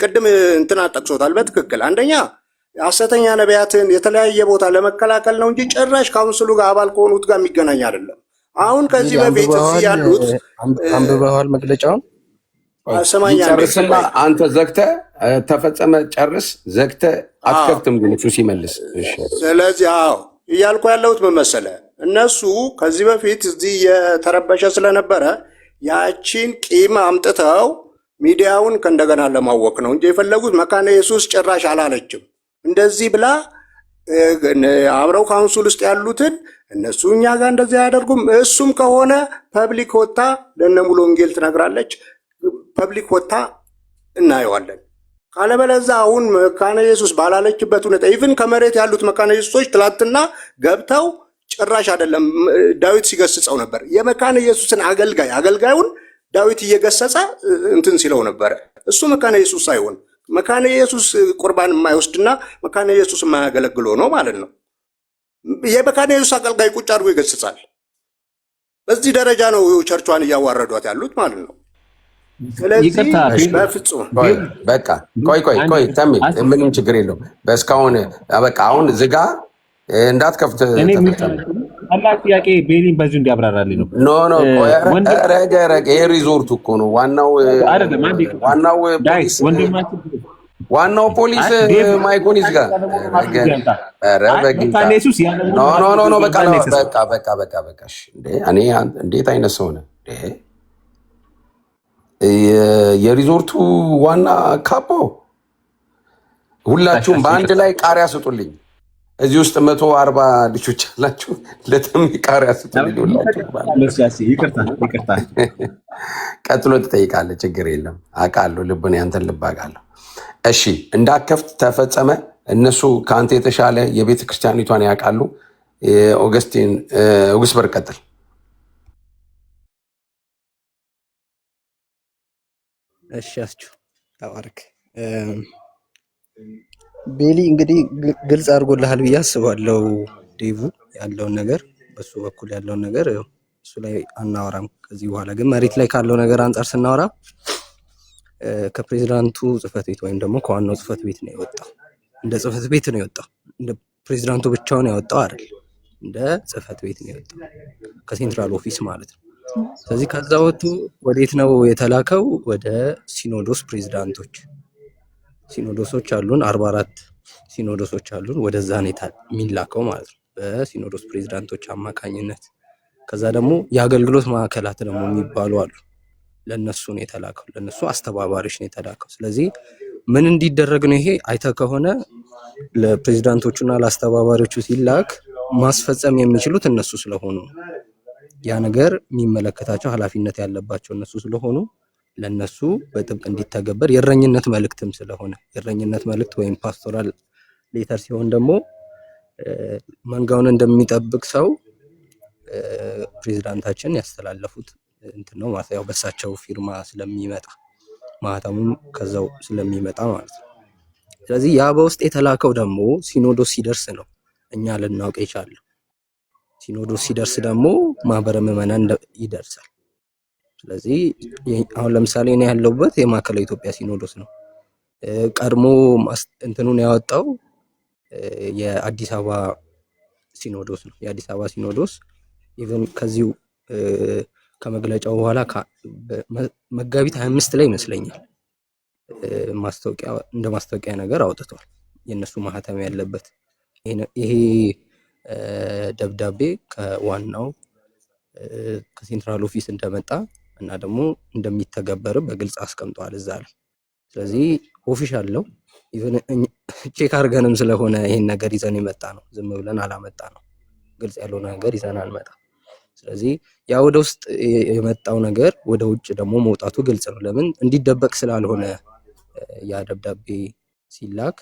ቅድም እንትና ጠቅሶታል በትክክል። አንደኛ ሐሰተኛ ነቢያትን የተለያየ ቦታ ለመከላከል ነው እንጂ ጭራሽ ካውንስሉ ጋር አባል ከሆኑት ጋር የሚገናኝ አይደለም። አሁን ከዚህ በፊት እዚህ ያሉት አንብበዋል መግለጫውን ሰማኛ አንተ ዘግተህ ተፈጸመ ጨርስ ዘግተህ አትከፍትም ግን እሱ ሲመልስ። ስለዚህ እያልኩ ያለሁት ምን መሰለህ፣ እነሱ ከዚህ በፊት እዚህ የተረበሸ ስለነበረ ያቺን ቂም አምጥተው ሚዲያውን ከእንደገና ለማወቅ ነው እንጂ የፈለጉት መካነ ኢየሱስ ጭራሽ አላለችም እንደዚህ ብላ አብረው ካውንስል ውስጥ ያሉትን እነሱ እኛ ጋር እንደዚህ አያደርጉም። እሱም ከሆነ ፐብሊክ ወጣ ለነሙሉ ወንጌል ትነግራለች። ፐብሊክ ወጣ እናየዋለን። ካለበለዛ አሁን መካነ ኢየሱስ ባላለችበት ሁኔታ ኢቭን ከመሬት ያሉት መካነ ኢየሱሶች ትላንትና ገብተው ጭራሽ አይደለም ዳዊት ሲገስጸው ነበር። የመካነ ኢየሱስን አገልጋዩን ዳዊት እየገሰጸ እንትን ሲለው ነበር። እሱ መካነ ኢየሱስ ሳይሆን መካነ ኢየሱስ ቁርባን የማይወስድና መካነ ኢየሱስ የማያገለግለው ነው ማለት ነው። የመካነ ኢየሱስ አገልጋይ ቁጭ አድርጎ ይገስጻል። በዚህ ደረጃ ነው ቸርቿን እያዋረዷት ያሉት ማለት ነው። ስለዚህ ይቅርታ በፍጹም ቆይ በቃ ቆይ ተሜ ምንም ችግር የለውም። በእስካሁን በቃ አሁን ዝጋ እንዳትከፍት ተፈጸመ። ታላቅ ጥያቄ ቤሊን በዚሁ እንዲያብራራልኝ ነው። ኖ ረገ ይሄ ሪዞርቱ እኮ ነው ዋናው ፖሊስ ማይኮን ይዝጋ። ኖ በቃ እኔ እንዴት አይነት ሰው ነህ? የሪዞርቱ ዋና ካፖ ሁላችሁም በአንድ ላይ ቃሪያ ስጡልኝ። እዚህ ውስጥ 140 ልጆች አላችሁ። ለተሜ ቃሪያ ስጡልኝ ሁላችሁ። ቀጥሎ ትጠይቃለህ፣ ችግር የለም አውቃለሁ። ልብን ያንተን ልብ አውቃለሁ። እሺ እንዳከፍት ተፈጸመ። እነሱ ከአንተ የተሻለ የቤተ ክርስቲያኒቷን ያውቃሉ። ኦገስበር ቀጥል። እሺ አስችሁ ተባረክ። ቤሊ እንግዲህ ግልጽ አድርጎልሃል ብዬ አስባለሁ። ዴቭ ያለውን ነገር በሱ በኩል ያለውን ነገር እሱ ላይ አናወራም ከዚህ በኋላ። ግን መሬት ላይ ካለው ነገር አንጻር ስናወራ ከፕሬዝዳንቱ ጽህፈት ቤት ወይም ደግሞ ከዋናው ጽህፈት ቤት ነው የወጣው። እንደ ጽህፈት ቤት ነው የወጣው። እንደ ፕሬዝዳንቱ ብቻውን ያወጣው አይደል፣ እንደ ጽህፈት ቤት ነው የወጣው፣ ከሴንትራል ኦፊስ ማለት ነው። ስለዚህ ከዛ ወጥቶ ወዴት ነው የተላከው? ወደ ሲኖዶስ ፕሬዝዳንቶች። ሲኖዶሶች አሉን፣ 44 ሲኖዶሶች አሉን። ወደዛ ነው የሚላከው ማለት ነው፣ በሲኖዶስ ፕሬዝዳንቶች አማካኝነት። ከዛ ደግሞ የአገልግሎት ማዕከላት ደግሞ የሚባሉ አሉ። ለነሱ ነው የተላከው፣ ለነሱ አስተባባሪዎች ነው የተላከው። ስለዚህ ምን እንዲደረግ ነው ይሄ? አይተህ ከሆነ ለፕሬዝዳንቶቹና ለአስተባባሪዎቹ ሲላክ ማስፈጸም የሚችሉት እነሱ ስለሆኑ ያ ነገር የሚመለከታቸው ኃላፊነት ያለባቸው እነሱ ስለሆኑ ለነሱ በጥብቅ እንዲተገበር የእረኝነት መልእክትም ስለሆነ የእረኝነት መልእክት ወይም ፓስቶራል ሌተር ሲሆን ደግሞ መንጋውን እንደሚጠብቅ ሰው ፕሬዝዳንታችን ያስተላለፉት እንትን ነው ማለት ያው በሳቸው ፊርማ ስለሚመጣ ማህተሙም ከዛው ስለሚመጣ ማለት ነው። ስለዚህ ያ በውስጥ የተላከው ደግሞ ሲኖዶስ ሲደርስ ነው እኛ ልናውቅ የቻልነው። ሲኖዶስ ሲደርስ ደግሞ ማህበረ ምዕመናን ይደርሳል። ስለዚህ አሁን ለምሳሌ እኔ ያለሁበት የማዕከላዊ ኢትዮጵያ ሲኖዶስ ነው። ቀድሞ እንትኑን ያወጣው የአዲስ አበባ ሲኖዶስ ነው። የአዲስ አበባ ሲኖዶስ ኢቨን ከዚሁ ከመግለጫው በኋላ መጋቢት 25 ላይ ይመስለኛል ማስታወቂያ እንደ ማስታወቂያ ነገር አውጥቷል። የነሱ ማህተም ያለበት ይሄ ደብዳቤ ከዋናው ከሴንትራል ኦፊስ እንደመጣ እና ደግሞ እንደሚተገበር በግልጽ አስቀምጧል እዛ ላይ። ስለዚህ ኦፊሻል ነው። ኢቨን ቼክ አድርገንም ስለሆነ ይሄን ነገር ይዘን የመጣ ነው። ዝም ብለን አላመጣ ነው። ግልጽ ያለው ነገር ይዘን አልመጣ። ስለዚህ ያ ወደ ውስጥ የመጣው ነገር ወደ ውጭ ደግሞ መውጣቱ ግልጽ ነው። ለምን እንዲደበቅ ስላልሆነ ያ ደብዳቤ ሲላክ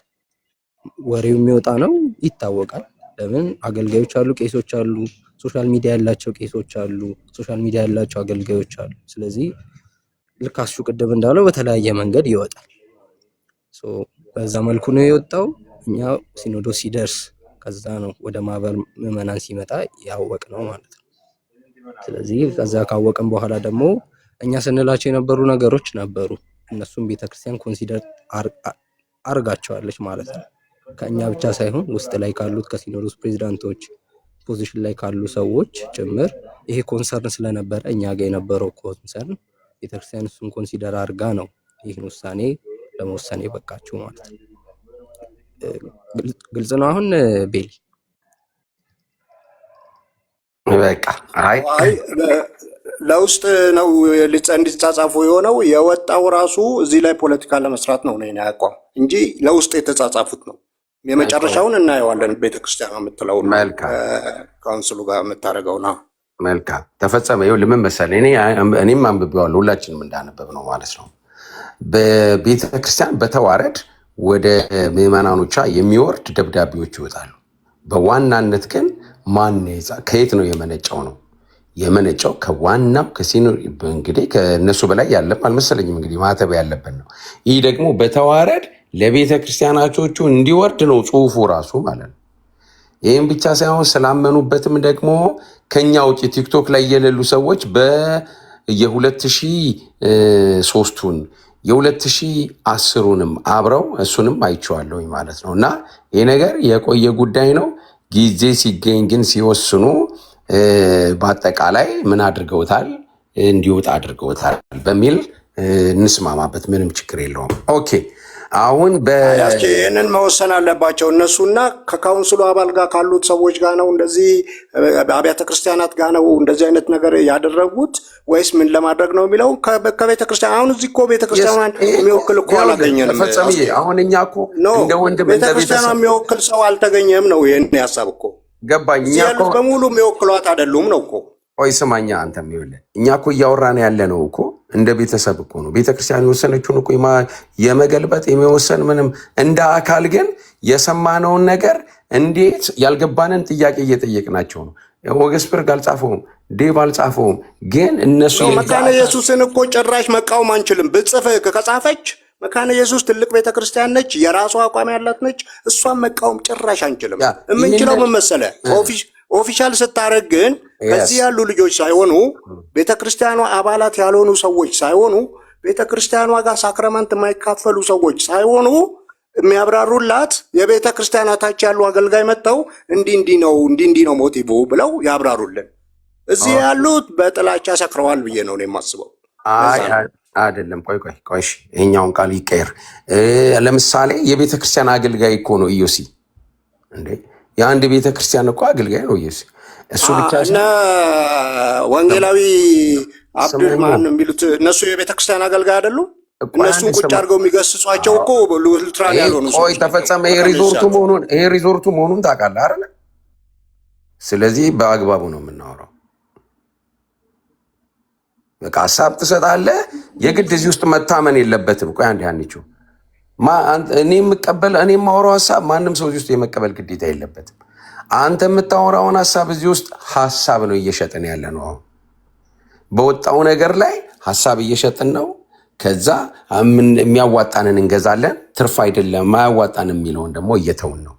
ወሬው የሚወጣ ነው ይታወቃል። ለምን አገልጋዮች አሉ፣ ቄሶች አሉ፣ ሶሻል ሚዲያ ያላቸው ቄሶች አሉ፣ ሶሻል ሚዲያ ያላቸው አገልጋዮች አሉ። ስለዚህ ልክ አሱ ቅድም እንዳለው በተለያየ መንገድ ይወጣል። በዛ መልኩ ነው የወጣው። እኛ ሲኖዶስ ሲደርስ ከዛ ነው ወደ ማህበር ምዕመናን ሲመጣ ያወቅ ነው ማለት ነው። ስለዚህ ከዛ ካወቅን በኋላ ደግሞ እኛ ስንላቸው የነበሩ ነገሮች ነበሩ። እነሱም ቤተክርስቲያን ኮንሲደር አርጋቸዋለች ማለት ነው። ከእኛ ብቻ ሳይሆን ውስጥ ላይ ካሉት ከሲኖዶስ ፕሬዝዳንቶች ፖዚሽን ላይ ካሉ ሰዎች ጭምር ይሄ ኮንሰርን ስለነበረ እኛ ጋር የነበረው ኮንሰርን ቤተክርስቲያን እሱን ኮንሲደር አርጋ ነው ይህን ውሳኔ ለመወሰን የበቃችው ማለት ነው። ግልጽ ነው አሁን ቤሊ? በቃ አይ ለውስጥ ነው እንዲጻጻፉ የሆነው የወጣው ራሱ እዚህ ላይ ፖለቲካ ለመስራት ነው ነው ያቋም እንጂ ለውስጥ የተጻጻፉት ነው። የመጨረሻውን እናየዋለን። ቤተክርስቲያን የምትለውን ካውንስሉ ጋር የምታደርገው ነው። መልካም ተፈጸመ። ይኸው ለምን መሰለህ እኔም አንብቤዋለሁ፣ ሁላችንም እንዳነበብ ነው ማለት ነው። በቤተክርስቲያን በተዋረድ ወደ ምዕመናኖቿ የሚወርድ ደብዳቤዎች ይወጣሉ። በዋናነት ግን ከየት ነው የመነጨው ነው የመነጨው ከዋናው እንግዲህ ከእነሱ በላይ ያለም አልመሰለኝም። እንግዲህ ማተብ ያለበት ነው። ይህ ደግሞ በተዋረድ ለቤተ ክርስቲያናቾቹ እንዲወርድ ነው ጽሁፉ ራሱ ማለት ነው። ይህም ብቻ ሳይሆን ስላመኑበትም ደግሞ ከኛ ውጭ ቲክቶክ ላይ የሌሉ ሰዎች የ2003ቱን የ2010ንም አብረው እሱንም አይቼዋለሁኝ ማለት ነው። እና ይህ ነገር የቆየ ጉዳይ ነው። ጊዜ ሲገኝ ግን ሲወስኑ በአጠቃላይ ምን አድርገውታል? እንዲወጣ አድርገውታል በሚል እንስማማበት። ምንም ችግር የለውም። ኦኬ አሁን ይህንን መወሰን አለባቸው እነሱና ከካውንስሉ አባል ጋር ካሉት ሰዎች ጋር ነው እንደዚህ አብያተ ክርስቲያናት ጋር ነው እንደዚህ አይነት ነገር ያደረጉት ወይስ ምን ለማድረግ ነው የሚለው ከቤተ ክርስቲያን አሁን እዚህ እኮ ቤተ ክርስቲያኗን የሚወክል እኮ አላገኘንም። አሁን እኛ እኮ እንደ ወንድም ቤተ ክርስቲያኗን የሚወክል ሰው አልተገኘም ነው ይህን ያሳብ እኮ ገባኝ። እኛ እኮ በሙሉ የሚወክሏት አይደሉም ነው እኮ። ቆይ ስማኛ አንተም ይኸውልህ እኛ እኮ እያወራን ያለ ነው እኮ እንደ ቤተሰብ እኮ ነው። ቤተክርስቲያን የወሰነችውን እኮ የመገልበጥ የሚወሰን ምንም እንደ አካል ግን የሰማነውን ነገር እንዴት ያልገባንን ጥያቄ እየጠየቅናቸው ነው። ወገስበርግ አልጻፈውም፣ ዴቭ አልጻፈውም። ግን እነሱ መካነ ኢየሱስን እኮ ጭራሽ መቃወም አንችልም። ብጽፍ ከጻፈች መካነ ኢየሱስ ትልቅ ቤተክርስቲያን ነች፣ የራሷ አቋም ያላት ነች። እሷን መቃወም ጭራሽ አንችልም። የምንችለው ምን መሰለህ? ኦፊሻል ስታደርግ ግን ከዚህ ያሉ ልጆች ሳይሆኑ ቤተክርስቲያኗ አባላት ያልሆኑ ሰዎች ሳይሆኑ ቤተክርስቲያኗ ጋር ሳክረመንት የማይካፈሉ ሰዎች ሳይሆኑ የሚያብራሩላት የቤተክርስቲያኗ ታች ያሉ አገልጋይ መጥተው እንዲህ ነው ሞቲቭ ብለው ያብራሩልን። እዚህ ያሉት በጥላቻ ሰክረዋል ብዬ ነው የማስበው። አይደለም። ቆይ ይሄኛውን ቃል ይቀየር። ለምሳሌ የቤተክርስቲያን አገልጋይ እኮ ነው ኢዮሲ እንዴ! የአንድ ቤተክርስቲያን እኮ አገልጋይ ነው ኢዮሲ። እሱ ብቻ እና ወንጌላዊ አብዱል ማን የሚሉት እነሱ የቤተክርስቲያን አገልጋይ አይደሉም። እነሱን ቁጭ አድርገው የሚገስጿቸው እኮ ሉትራን ያልሆኑ ሰዎች። ቆይ ተፈጸመ። ይሄ ሪዞርቱ መሆኑን ታውቃለህ አይደል? ስለዚህ በአግባቡ ነው የምናወራው። በቃ ሀሳብ ትሰጣለህ። የግድ እዚህ ውስጥ መታመን የለበትም። ቆይ አንዴ አንቺው እኔ የማወራው ሀሳብ ማንም ሰው እዚህ ውስጥ የመቀበል ግዴታ የለበትም። አንተ የምታወራውን ሀሳብ እዚህ ውስጥ ሀሳብ ነው እየሸጥን ያለ ነው። አሁን በወጣው ነገር ላይ ሀሳብ እየሸጥን ነው። ከዛ የሚያዋጣንን እንገዛለን። ትርፍ አይደለም ማያዋጣን የሚለውን ደግሞ እየተውን ነው።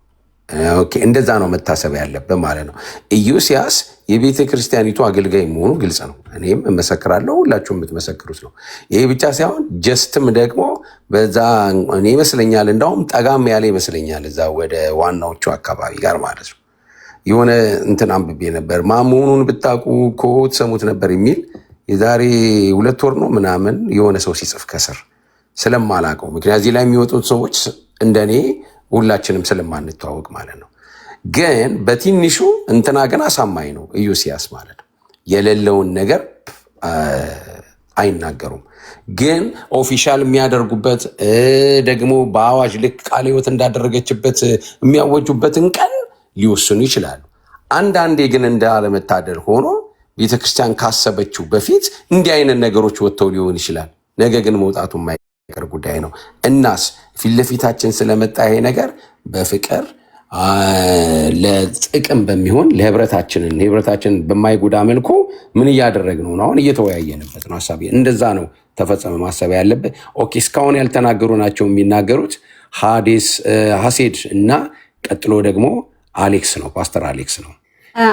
ኦኬ እንደዛ ነው መታሰብ ያለብን ማለት ነው። ኢዮስያስ የቤተ ክርስቲያኒቱ አገልጋይ መሆኑ ግልጽ ነው። እኔም እመሰክራለሁ፣ ሁላችሁም የምትመሰክሩት ነው። ይሄ ብቻ ሳይሆን ጀስትም ደግሞ በዛ እኔ ይመስለኛል እንዳውም ጠጋም ያለ ይመስለኛል እዛ ወደ ዋናዎቹ አካባቢ ጋር ማለት ነው። የሆነ እንትን አንብቤ ነበር ማመሆኑን ብታውቁ እኮ ትሰሙት ነበር የሚል የዛሬ 2 ወር ነው ምናምን የሆነ ሰው ሲጽፍ ከስር ስለማላውቀው፣ ምክንያት እዚህ ላይ የሚወጡት ሰዎች እንደኔ ሁላችንም ስለማንተዋወቅ ማለት ነው። ግን በትንሹ እንትና ግን አሳማኝ ነው ኢዮስያስ ማለት ነው። የሌለውን ነገር አይናገሩም። ግን ኦፊሻል የሚያደርጉበት ደግሞ በአዋጅ ልክ ቃለ ሕይወት እንዳደረገችበት የሚያወጁበትን ቀን ሊወስኑ ይችላሉ። አንዳንዴ ግን እንዳለመታደል ሆኖ ቤተክርስቲያን ካሰበችው በፊት እንዲህ አይነት ነገሮች ወጥተው ሊሆን ይችላል። ነገ ግን መውጣቱ የማይቀር ጉዳይ ነው። እናስ ፊት ለፊታችን ስለመጣ ይሄ ነገር በፍቅር ለጥቅም በሚሆን ለህብረታችንን በማይጎዳ መልኩ ምን እያደረግነው ነው? አሁን እየተወያየንበት ነው። ሀሳብ እንደዛ ነው ተፈጸመ ማሰብ ያለበት። ኦኬ እስካሁን ያልተናገሩ ናቸው የሚናገሩት ሀሴድ እና ቀጥሎ ደግሞ አሌክስ ነው፣ ፓስተር አሌክስ ነው።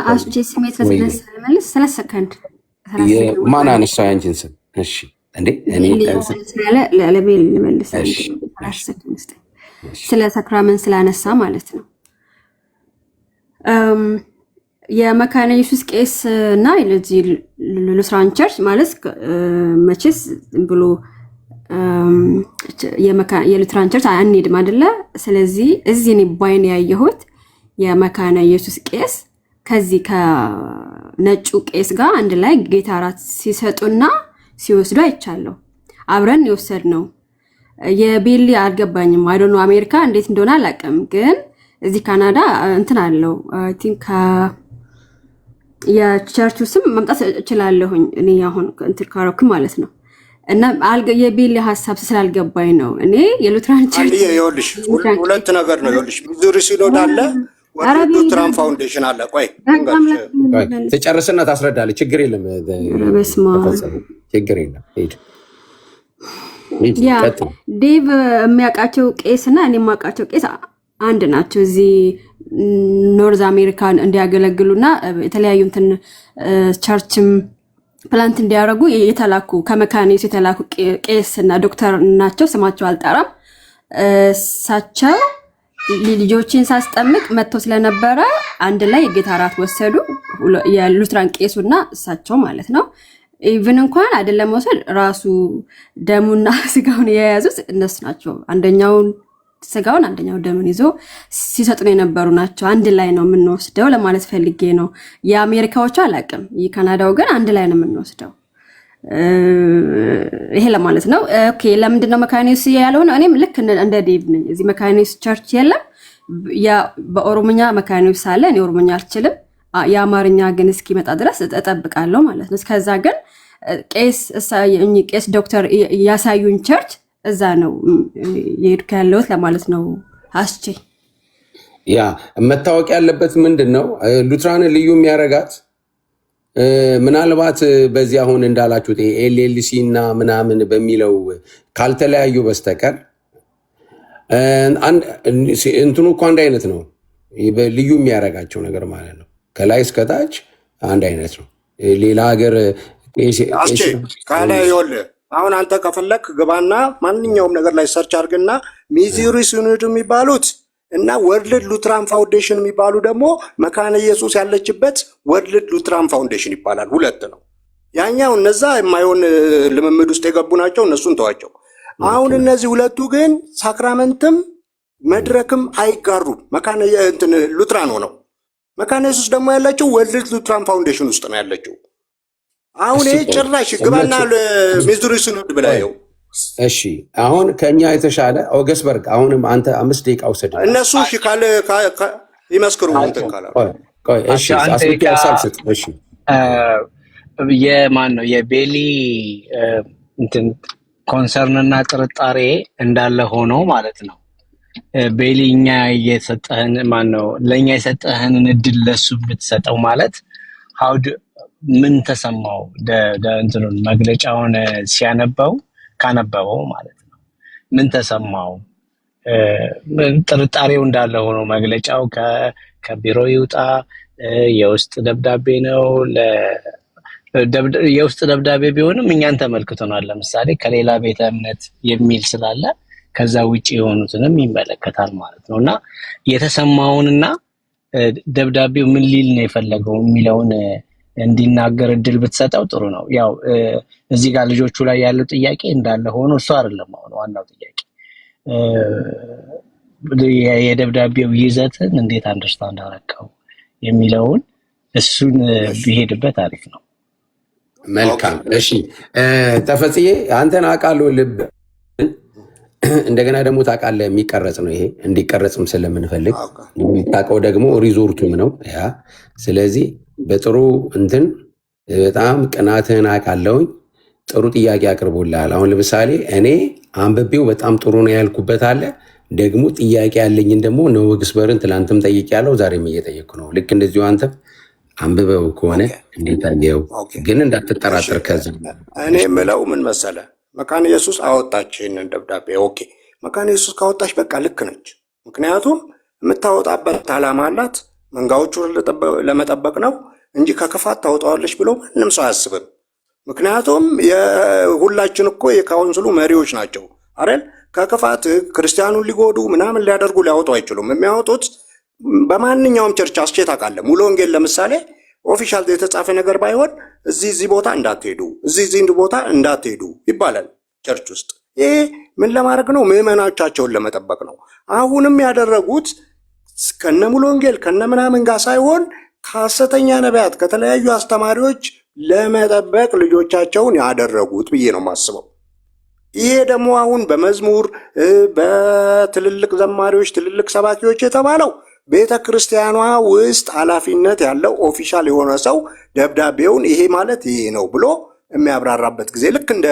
አስጄ ስሜት ስለመልስ 3 ሰከንድ ማን አነሳው ያንቺን ስም? እሺ እንዴ እኔ ለቤል ልመልስ ስለ ሰክራመንት ስላነሳ ማለት ነው። የመካነ ኢየሱስ ቄስ እና ለዚህ ሉትራን ቸርች ማለት መቼስ ብሎ የሉትራን ቸርች አንሄድም አይደለ? ስለዚህ እዚህ እኔ ባይን ያየሁት የመካነ ኢየሱስ ቄስ ከዚህ ከነጩ ቄስ ጋር አንድ ላይ ጌታ እራት ሲሰጡና ሲወስዱ አይቻለሁ። አብረን የወሰድ ነው። የቤሊ አልገባኝም። አይ ዶንት ኖ አሜሪካ እንዴት እንደሆነ አላውቅም፣ ግን እዚህ ካናዳ እንትን አለው። አይ ቲንክ የቸርቹ ስም መምጣት እችላለሁኝ እኔ አሁን እንትን ካረኩ ማለት ነው። እና የቤሊ ሀሳብ ስላልገባኝ ነው። እኔ የሉትራን ቸርች ይኸውልሽ ሁለት ነገር ነው። ይኸውልሽ ሚዙሪ ሲኖድ አለ፣ ሉትራን ፋውንዴሽን አለ። ቆይ ተጨርስና ታስረዳለች። ችግር የለም ችግር የለም። ያ ዴቭ የሚያውቃቸው ቄስ እና እኔ የማውቃቸው ቄስ አንድ ናቸው። እዚህ ኖርዝ አሜሪካን እንዲያገለግሉና የተለያዩ እንትን ቸርችም ፕላንት እንዲያደርጉ የተላኩ ከመካነ ኢየሱስ የተላኩ ቄስ እና ዶክተር ናቸው። ስማቸው አልጠራም። እሳቸው ልጆችን ሳስጠምቅ መጥተው ስለነበረ አንድ ላይ የጌታ እራት ወሰዱ። የሉትራን ቄሱና እሳቸው ማለት ነው። ኢቭን እንኳን አይደለም ወሰድ ራሱ ደሙና ስጋውን የያዙት እነሱ ናቸው። አንደኛውን ስጋውን አንደኛው ደሙን ይዞ ሲሰጡን የነበሩ ናቸው። አንድ ላይ ነው የምንወስደው ለማለት ፈልጌ ነው። የአሜሪካዎቹ አላውቅም፣ የካናዳው ግን አንድ ላይ ነው የምንወስደው። ይሄ ለማለት ነው። ኦኬ ለምንድን ነው መካነ ኢየሱስ ያልሆነ? እኔም ልክ እንደ ዴቭ ነኝ። እዚህ መካነ ኢየሱስ ቸርች የለም። በኦሮሞኛ መካነ ኢየሱስ አለ። እኔ ኦሮሞኛ አልችልም። የአማርኛ ግን እስኪመጣ ድረስ እጠብቃለሁ ማለት ነው። እስከዛ ግን ቄስ ዶክተር ያሳዩን ቸርች እዛ ነው የሄድኩ ያለሁት ለማለት ነው። አስቼ ያ መታወቅ ያለበት ምንድን ነው ሉትራንን ልዩ የሚያረጋት ምናልባት በዚህ አሁን እንዳላችሁት ኤልኤልሲ እና ምናምን በሚለው ካልተለያዩ በስተቀር እንትኑ እኮ አንድ አይነት ነው። ልዩ የሚያረጋቸው ነገር ማለት ነው ከላይ እስከታች አንድ አይነት ነው። ሌላ ሀገር ከላይ ይኸውልህ አሁን አንተ ከፈለክ ግባና ማንኛውም ነገር ላይ ሰርች አድርግና ሚዙሪ ሲኖድ የሚባሉት እና ወርልድ ሉትራን ፋውንዴሽን የሚባሉ ደግሞ መካነ ኢየሱስ ያለችበት ወርልድ ሉትራን ፋውንዴሽን ይባላል። ሁለት ነው። ያኛው እነዛ የማይሆን ልምምድ ውስጥ የገቡ ናቸው፣ እነሱን ተዋቸው። አሁን እነዚህ ሁለቱ ግን ሳክራመንትም መድረክም አይጋሩም። መካነ ሉትራን ሆነው መካነ ኢየሱስ ደግሞ ያለችው ወርልድ ሉትራን ፋውንዴሽን ውስጥ ነው ያለችው። አሁን ይሄ ጭራሽ ግባና ሚዙሪ ሲኖድ ብላየው። እሺ አሁን ከኛ የተሻለ ኦገስበርግ አሁንም አንተ 5 ደቂቃ ውሰድ። እነሱ እሺ ካለ ይመስክሩ እንትን ካለ እሺ አስልክ ያሳብስጥ። እሺ የማን ነው የቤሊ እንትን ኮንሰርንና ጥርጣሬ እንዳለ ሆኖ ማለት ነው። ቤሊ እኛ የሰጠህን ማን ነው ለኛ የሰጠህንን እድል ለሱ ብትሰጠው ማለት ሀውድ ምን ተሰማው? እንትኑን መግለጫውን ሲያነበው ካነበበው ማለት ነው ምን ተሰማው? ጥርጣሬው እንዳለ ሆኖ መግለጫው ከቢሮ ይውጣ የውስጥ ደብዳቤ ነው። የውስጥ ደብዳቤ ቢሆንም እኛን ተመልክቶናል። ለምሳሌ ከሌላ ቤተ እምነት የሚል ስላለ ከዛ ውጪ የሆኑትንም ይመለከታል ማለት ነው። እና የተሰማውንና ደብዳቤው ምን ሊል ነው የፈለገው የሚለውን እንዲናገር እድል ብትሰጠው ጥሩ ነው። ያው እዚህ ጋር ልጆቹ ላይ ያለው ጥያቄ እንዳለ ሆኖ እሱ አይደለም አሁን ዋናው ጥያቄ የደብዳቤው ይዘትን እንዴት አንደርስታንድ አደረከው የሚለውን እሱን ቢሄድበት አሪፍ ነው። መልካም እሺ ተፈጽዬ አንተን አውቃለሁ ልብ እንደገና ደግሞ ታውቃለህ የሚቀረጽ ነው ይሄ እንዲቀረጽም ስለምንፈልግ የሚታቀው ደግሞ ሪዞርቱም ነው ያ ስለዚህ በጥሩ እንትን በጣም ቅናትህን አውቃለሁኝ። ጥሩ ጥያቄ አቅርቦልሃል። አሁን ለምሳሌ እኔ አንብቤው በጣም ጥሩ ነው ያልኩበት አለ። ደግሞ ጥያቄ ያለኝን ደግሞ ኦገስበርን ትላንትም ጠይቄያለሁ፣ ዛሬም እየጠየቅኩ ነው። ልክ እንደዚሁ አንተም አንብበው ከሆነ እንዴት አየው? ግን እንዳትጠራጠር። ከዛ እኔ የምለው ምን መሰለ መካነ ኢየሱስ አወጣች ይህንን ደብዳቤ። ኦኬ መካነ ኢየሱስ ካወጣች በቃ ልክ ነች። ምክንያቱም የምታወጣበት ዓላማ አላት። መንጋዎቹን ለመጠበቅ ነው እንጂ ከክፋት ታወጣዋለች ብሎ ማንም ሰው አያስብም። ምክንያቱም ሁላችን እኮ የካውንስሉ መሪዎች ናቸው አይደል? ከክፋት ክርስቲያኑን ሊጎዱ ምናምን ሊያደርጉ ሊያወጡ አይችሉም። የሚያወጡት በማንኛውም ቸርች አስቼት አውቃለሁ። ሙሉ ወንጌል ለምሳሌ ኦፊሻል የተጻፈ ነገር ባይሆን እዚህ ቦታ እንዳትሄዱ፣ እዚህ ቦታ እንዳትሄዱ ይባላል ቸርች ውስጥ። ይሄ ምን ለማድረግ ነው? ምዕመናቻቸውን ለመጠበቅ ነው። አሁንም ያደረጉት ከነ ሙሉ ወንጌል ከነ ምናምን ጋር ሳይሆን ከሐሰተኛ ነቢያት ከተለያዩ አስተማሪዎች ለመጠበቅ ልጆቻቸውን ያደረጉት ብዬ ነው የማስበው። ይሄ ደግሞ አሁን በመዝሙር በትልልቅ ዘማሪዎች ትልልቅ ሰባኪዎች የተባለው ቤተ ክርስቲያኗ ውስጥ ኃላፊነት ያለው ኦፊሻል የሆነ ሰው ደብዳቤውን ይሄ ማለት ይሄ ነው ብሎ የሚያብራራበት ጊዜ ልክ እንደ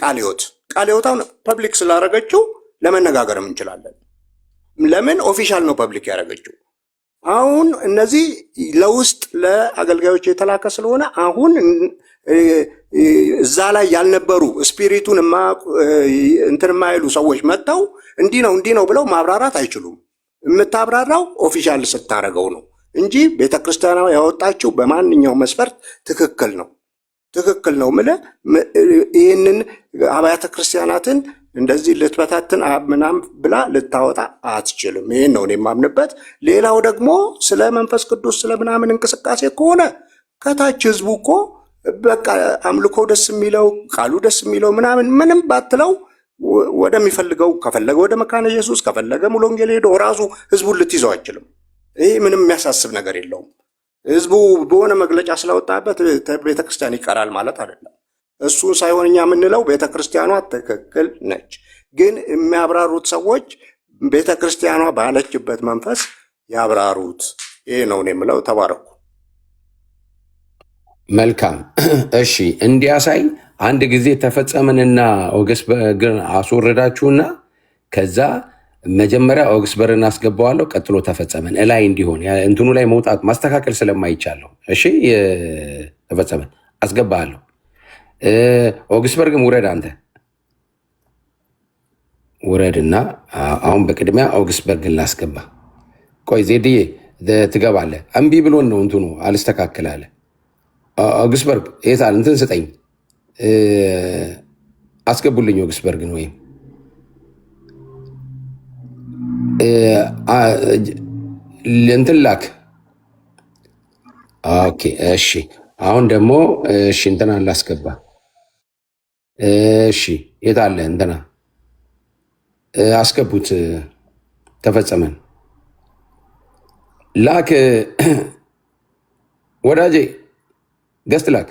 ቃለ ሕይወት አሁን ፐብሊክ ስላደረገችው ለመነጋገርም እንችላለን። ለምን ኦፊሻል ነው ፐብሊክ ያደረገችው። አሁን እነዚህ ለውስጥ ለአገልጋዮች የተላከ ስለሆነ አሁን እዛ ላይ ያልነበሩ ስፒሪቱን እንትን የማይሉ ሰዎች መጥተው እንዲህ ነው ብለው ማብራራት አይችሉም። የምታብራራው ኦፊሻል ስታደርገው ነው እንጂ ቤተክርስቲያኗ ያወጣችው በማንኛውም መስፈርት ትክክል ነው። ትክክል ነው የምልህ። ይህንን አብያተ ክርስቲያናትን እንደዚህ ልትበታትን ምናምን ብላ ልታወጣ አትችልም። ይህን ነው እኔ የማምንበት። ሌላው ደግሞ ስለ መንፈስ ቅዱስ ስለ ምናምን እንቅስቃሴ ከሆነ ከታች ህዝቡ እኮ በቃ አምልኮ ደስ የሚለው ቃሉ ደስ የሚለው ምናምን ምንም ባትለው ወደሚፈልገው ከፈለገ ወደ መካነ ኢየሱስ ከፈለገ ሙሉ ወንጌል ሄዶ ራሱ ህዝቡን ልትይዘው አይችልም። ይህ ምንም የሚያሳስብ ነገር የለውም። ህዝቡ በሆነ መግለጫ ስላወጣበት ቤተክርስቲያን ይቀራል ማለት አይደለም። እሱን ሳይሆን እኛ የምንለው ቤተክርስቲያኗ ትክክል ነች፣ ግን የሚያብራሩት ሰዎች ቤተክርስቲያኗ ባለችበት መንፈስ ያብራሩት። ይህ ነው እኔ የምለው። ተባረኩ። መልካም እሺ፣ እንዲያሳይ አንድ ጊዜ ተፈጸምንና ኦግስበርግን አስወረዳችሁና ከዛ መጀመሪያ ኦግስበርን አስገባዋለሁ፣ ቀጥሎ ተፈጸመን እላይ እንዲሆን እንትኑ ላይ መውጣት ማስተካከል ስለማይቻለሁ። እሺ ተፈጸመን አስገባለሁ። ኦግስበርግም ውረድ፣ አንተ ውረድና አሁን በቅድሚያ ኦግስበርግን ላስገባ። ቆይ ዜድዬ ትገባለህ። እምቢ ብሎን ነው እንትኑ አልስተካከላለ። ኦግስበርግ የታል? እንትን ስጠኝ፣ አስገቡልኝ ኦግስበርግን ወይም እንትን ላክ። ኦኬ እሺ። አሁን ደግሞ እሺ እንትና ላስገባ። እሺ የት አለ እንትና? አስገቡት። ተፈጸመን ላክ ወዳጄ፣ ገስት ላክ።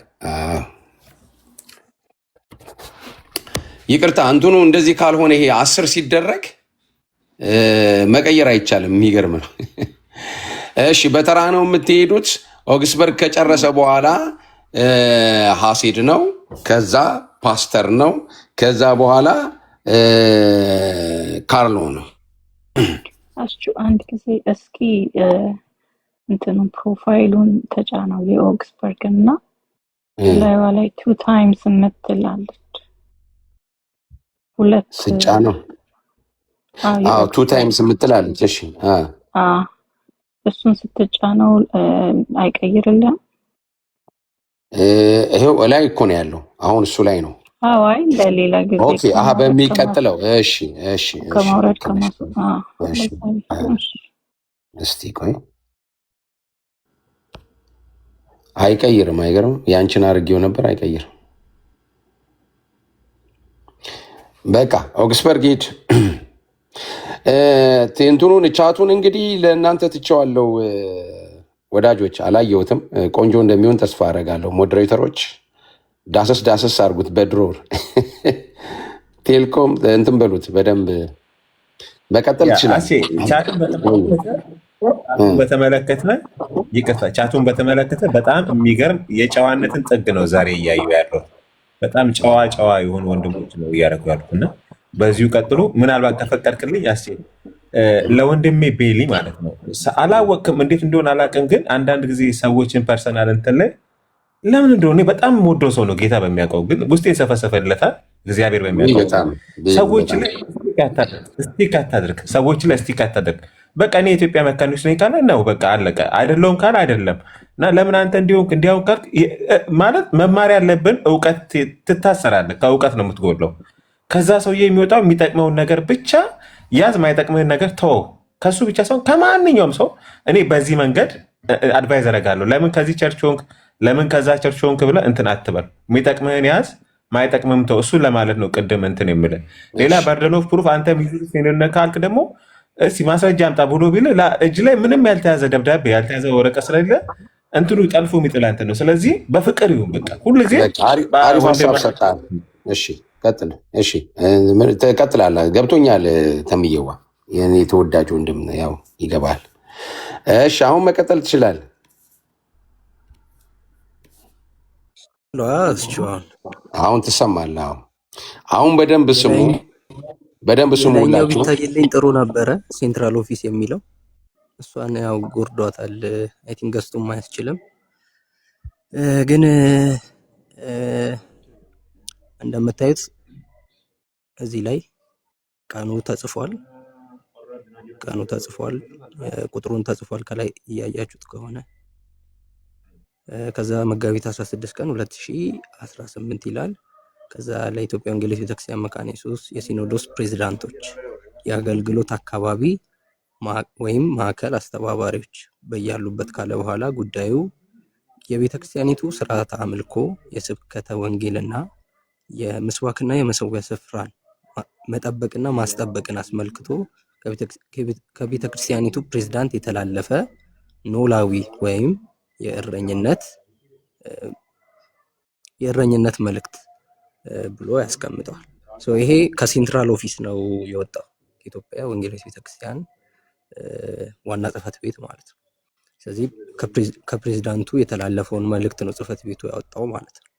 ይቅርታ እንትኑ እንደዚህ ካልሆነ ይሄ 10 ሲደረግ መቀየር አይቻልም። የሚገርም ነው። እሺ በተራ ነው የምትሄዱት። ኦግስበርግ ከጨረሰ በኋላ ሐሴድ ነው፣ ከዛ ፓስተር ነው፣ ከዛ በኋላ ካርሎ ነው። አንድ ጊዜ እስኪ እንትኑ ፕሮፋይሉን ተጫነው የኦግስበርግ እና ላይዋ ላይ 2 ታይምስ የምትላለች ሁለት ስጫ ነው። 2 ታይምስ የምትላለች። እሺ እሱን ስትጫነው አይቀይርልህም? ይሄው ላይ እኮ ነው ያለው። አሁን እሱ ላይ ነው። አይ ለሌላ ጊዜ ኦኬ። በሚቀጥለው እሺ ከማውረድ እስቲ ቆይ። አይቀይርም። አይገርም። ያንቺን አድርጌው ነበር። አይቀይርም። በቃ ኦግስበርግ ሂድ። እንትኑን ቻቱን እንግዲህ ለእናንተ ትቼዋለሁ ወዳጆች። አላየሁትም። ቆንጆ እንደሚሆን ተስፋ አደርጋለሁ። ሞዴሬተሮች ዳሰስ አድርጉት በድሮር ቴልኮም እንትን በሉት በደንብ መቀጠል ይችላል። ቻቱን በተመለከተ በጣም የሚገርም የጨዋነትን ጥግ ነው ዛሬ እያዩ ያለው። በጣም ጨዋ የሆኑ ወንድሞች ነው እያደረጉ ያሉትና በዚሁ ቀጥሉ። ምናልባት ከፈቀድክልኝ ለወንድሜ ቤሊ ማለት ነው፣ አላወቅም እንዴት እንደሆነ አላውቅም፣ ግን አንዳንድ ጊዜ ሰዎችን ፐርሰናል እንትን ላይ ለምን እንደሆነ በጣም የምወደው ሰው ነው ጌታ በሚያውቀው፣ ግን ውስጤን ሰፈሰፈልለታል እግዚአብሔር በሚያውቀው። ሰዎች ላይ ስቲክ አታድርግ፣ ሰዎች ላይ ስቲክ አታድርግ። በቃ እኔ የኢትዮጵያ መካኒዎች ነኝ ካለ ነው በቃ አለቀ። አይደለውም ካለ አይደለም። እና ለምን አንተ እንዲያውም ካልክ ማለት መማር ያለብን እውቀት ትታሰራለህ። ከእውቀት ነው የምትጎለው። ከዛ ሰውዬ የሚወጣው የሚጠቅመውን ነገር ብቻ ያዝ፣ ማይጠቅምህን ነገር ተወው። ከሱ ብቻ ሰው ከማንኛውም ሰው እኔ በዚህ መንገድ አድቫይዝ አደርጋለሁ። ለምን ከዚህ ቸርች ሆንክ፣ ለምን ከዛ ቸርች ሆንክ ብለህ እንትን አትበል። የሚጠቅምህን ያዝ፣ ማይጠቅምህም ተው። እሱን ለማለት ነው ቅድም እንትን የምልህ። ሌላ በርደን ኦፍ ፕሩፍ አንተ ካልክ ደግሞ እስኪ ማስረጃ አምጣ ብሎ ቢል እጅ ላይ ምንም ያልተያዘ ደብዳቤ ያልተያዘ ወረቀት ስለሌለ እንትኑ ጠልፎ የሚጥል እንትን ነው። ስለዚህ በፍቅር ይሁን በቃ ሁሉ ጊዜ አሪፍ ሀሳብ ሰጥተሃል። እሺ ቀጥል። እሺ ትቀጥላለህ። ገብቶኛል። ተምየዋ የኔ ተወዳጅ ወንድም ያው ይገባል። እሺ አሁን መቀጠል ትችላለህ። አሁን ትሰማለህ። አሁን በደንብ ስሙ፣ በደንብ ስሙ ሁላችሁ። ቢታይልኝ ጥሩ ነበረ። ሴንትራል ኦፊስ የሚለው እሷን ያው ጎርዷታል። አይ ቲንክ ገዝቶም አያስችልም። ግን እንደምታዩት እዚህ ላይ ቀኑ ተጽፏል፣ ቁጥሩን ተጽፏል። ከላይ እያያችሁት ከሆነ ከዛ መጋቢት 16 ቀን 2018 ይላል። ከዛ ለኢትዮጵያ ወንጌላዊት ቤተክርስቲያን መካነ ኢየሱስ የሲኖዶስ ፕሬዝዳንቶች የአገልግሎት አካባቢ ወይም ማዕከል አስተባባሪዎች በያሉበት ካለ በኋላ ጉዳዩ የቤተክርስቲያኒቱ ስርዓተ አምልኮ የስብከተ ወንጌልና የምስዋክና የመሰዊያ ስፍራን መጠበቅና ማስጠበቅን አስመልክቶ ከቤተክርስቲያኒቱ ፕሬዝዳንት የተላለፈ ኖላዊ ወይም የእረኝነት መልእክት ብሎ ያስቀምጠዋል። ይሄ ከሴንትራል ኦፊስ ነው የወጣው ከኢትዮጵያ ወንጌላዊት ቤተክርስቲያን ዋና ጽሕፈት ቤት ማለት ነው። ስለዚህ ከፕሬዝዳንቱ የተላለፈውን መልእክት ነው ጽሕፈት ቤቱ ያወጣው ማለት ነው።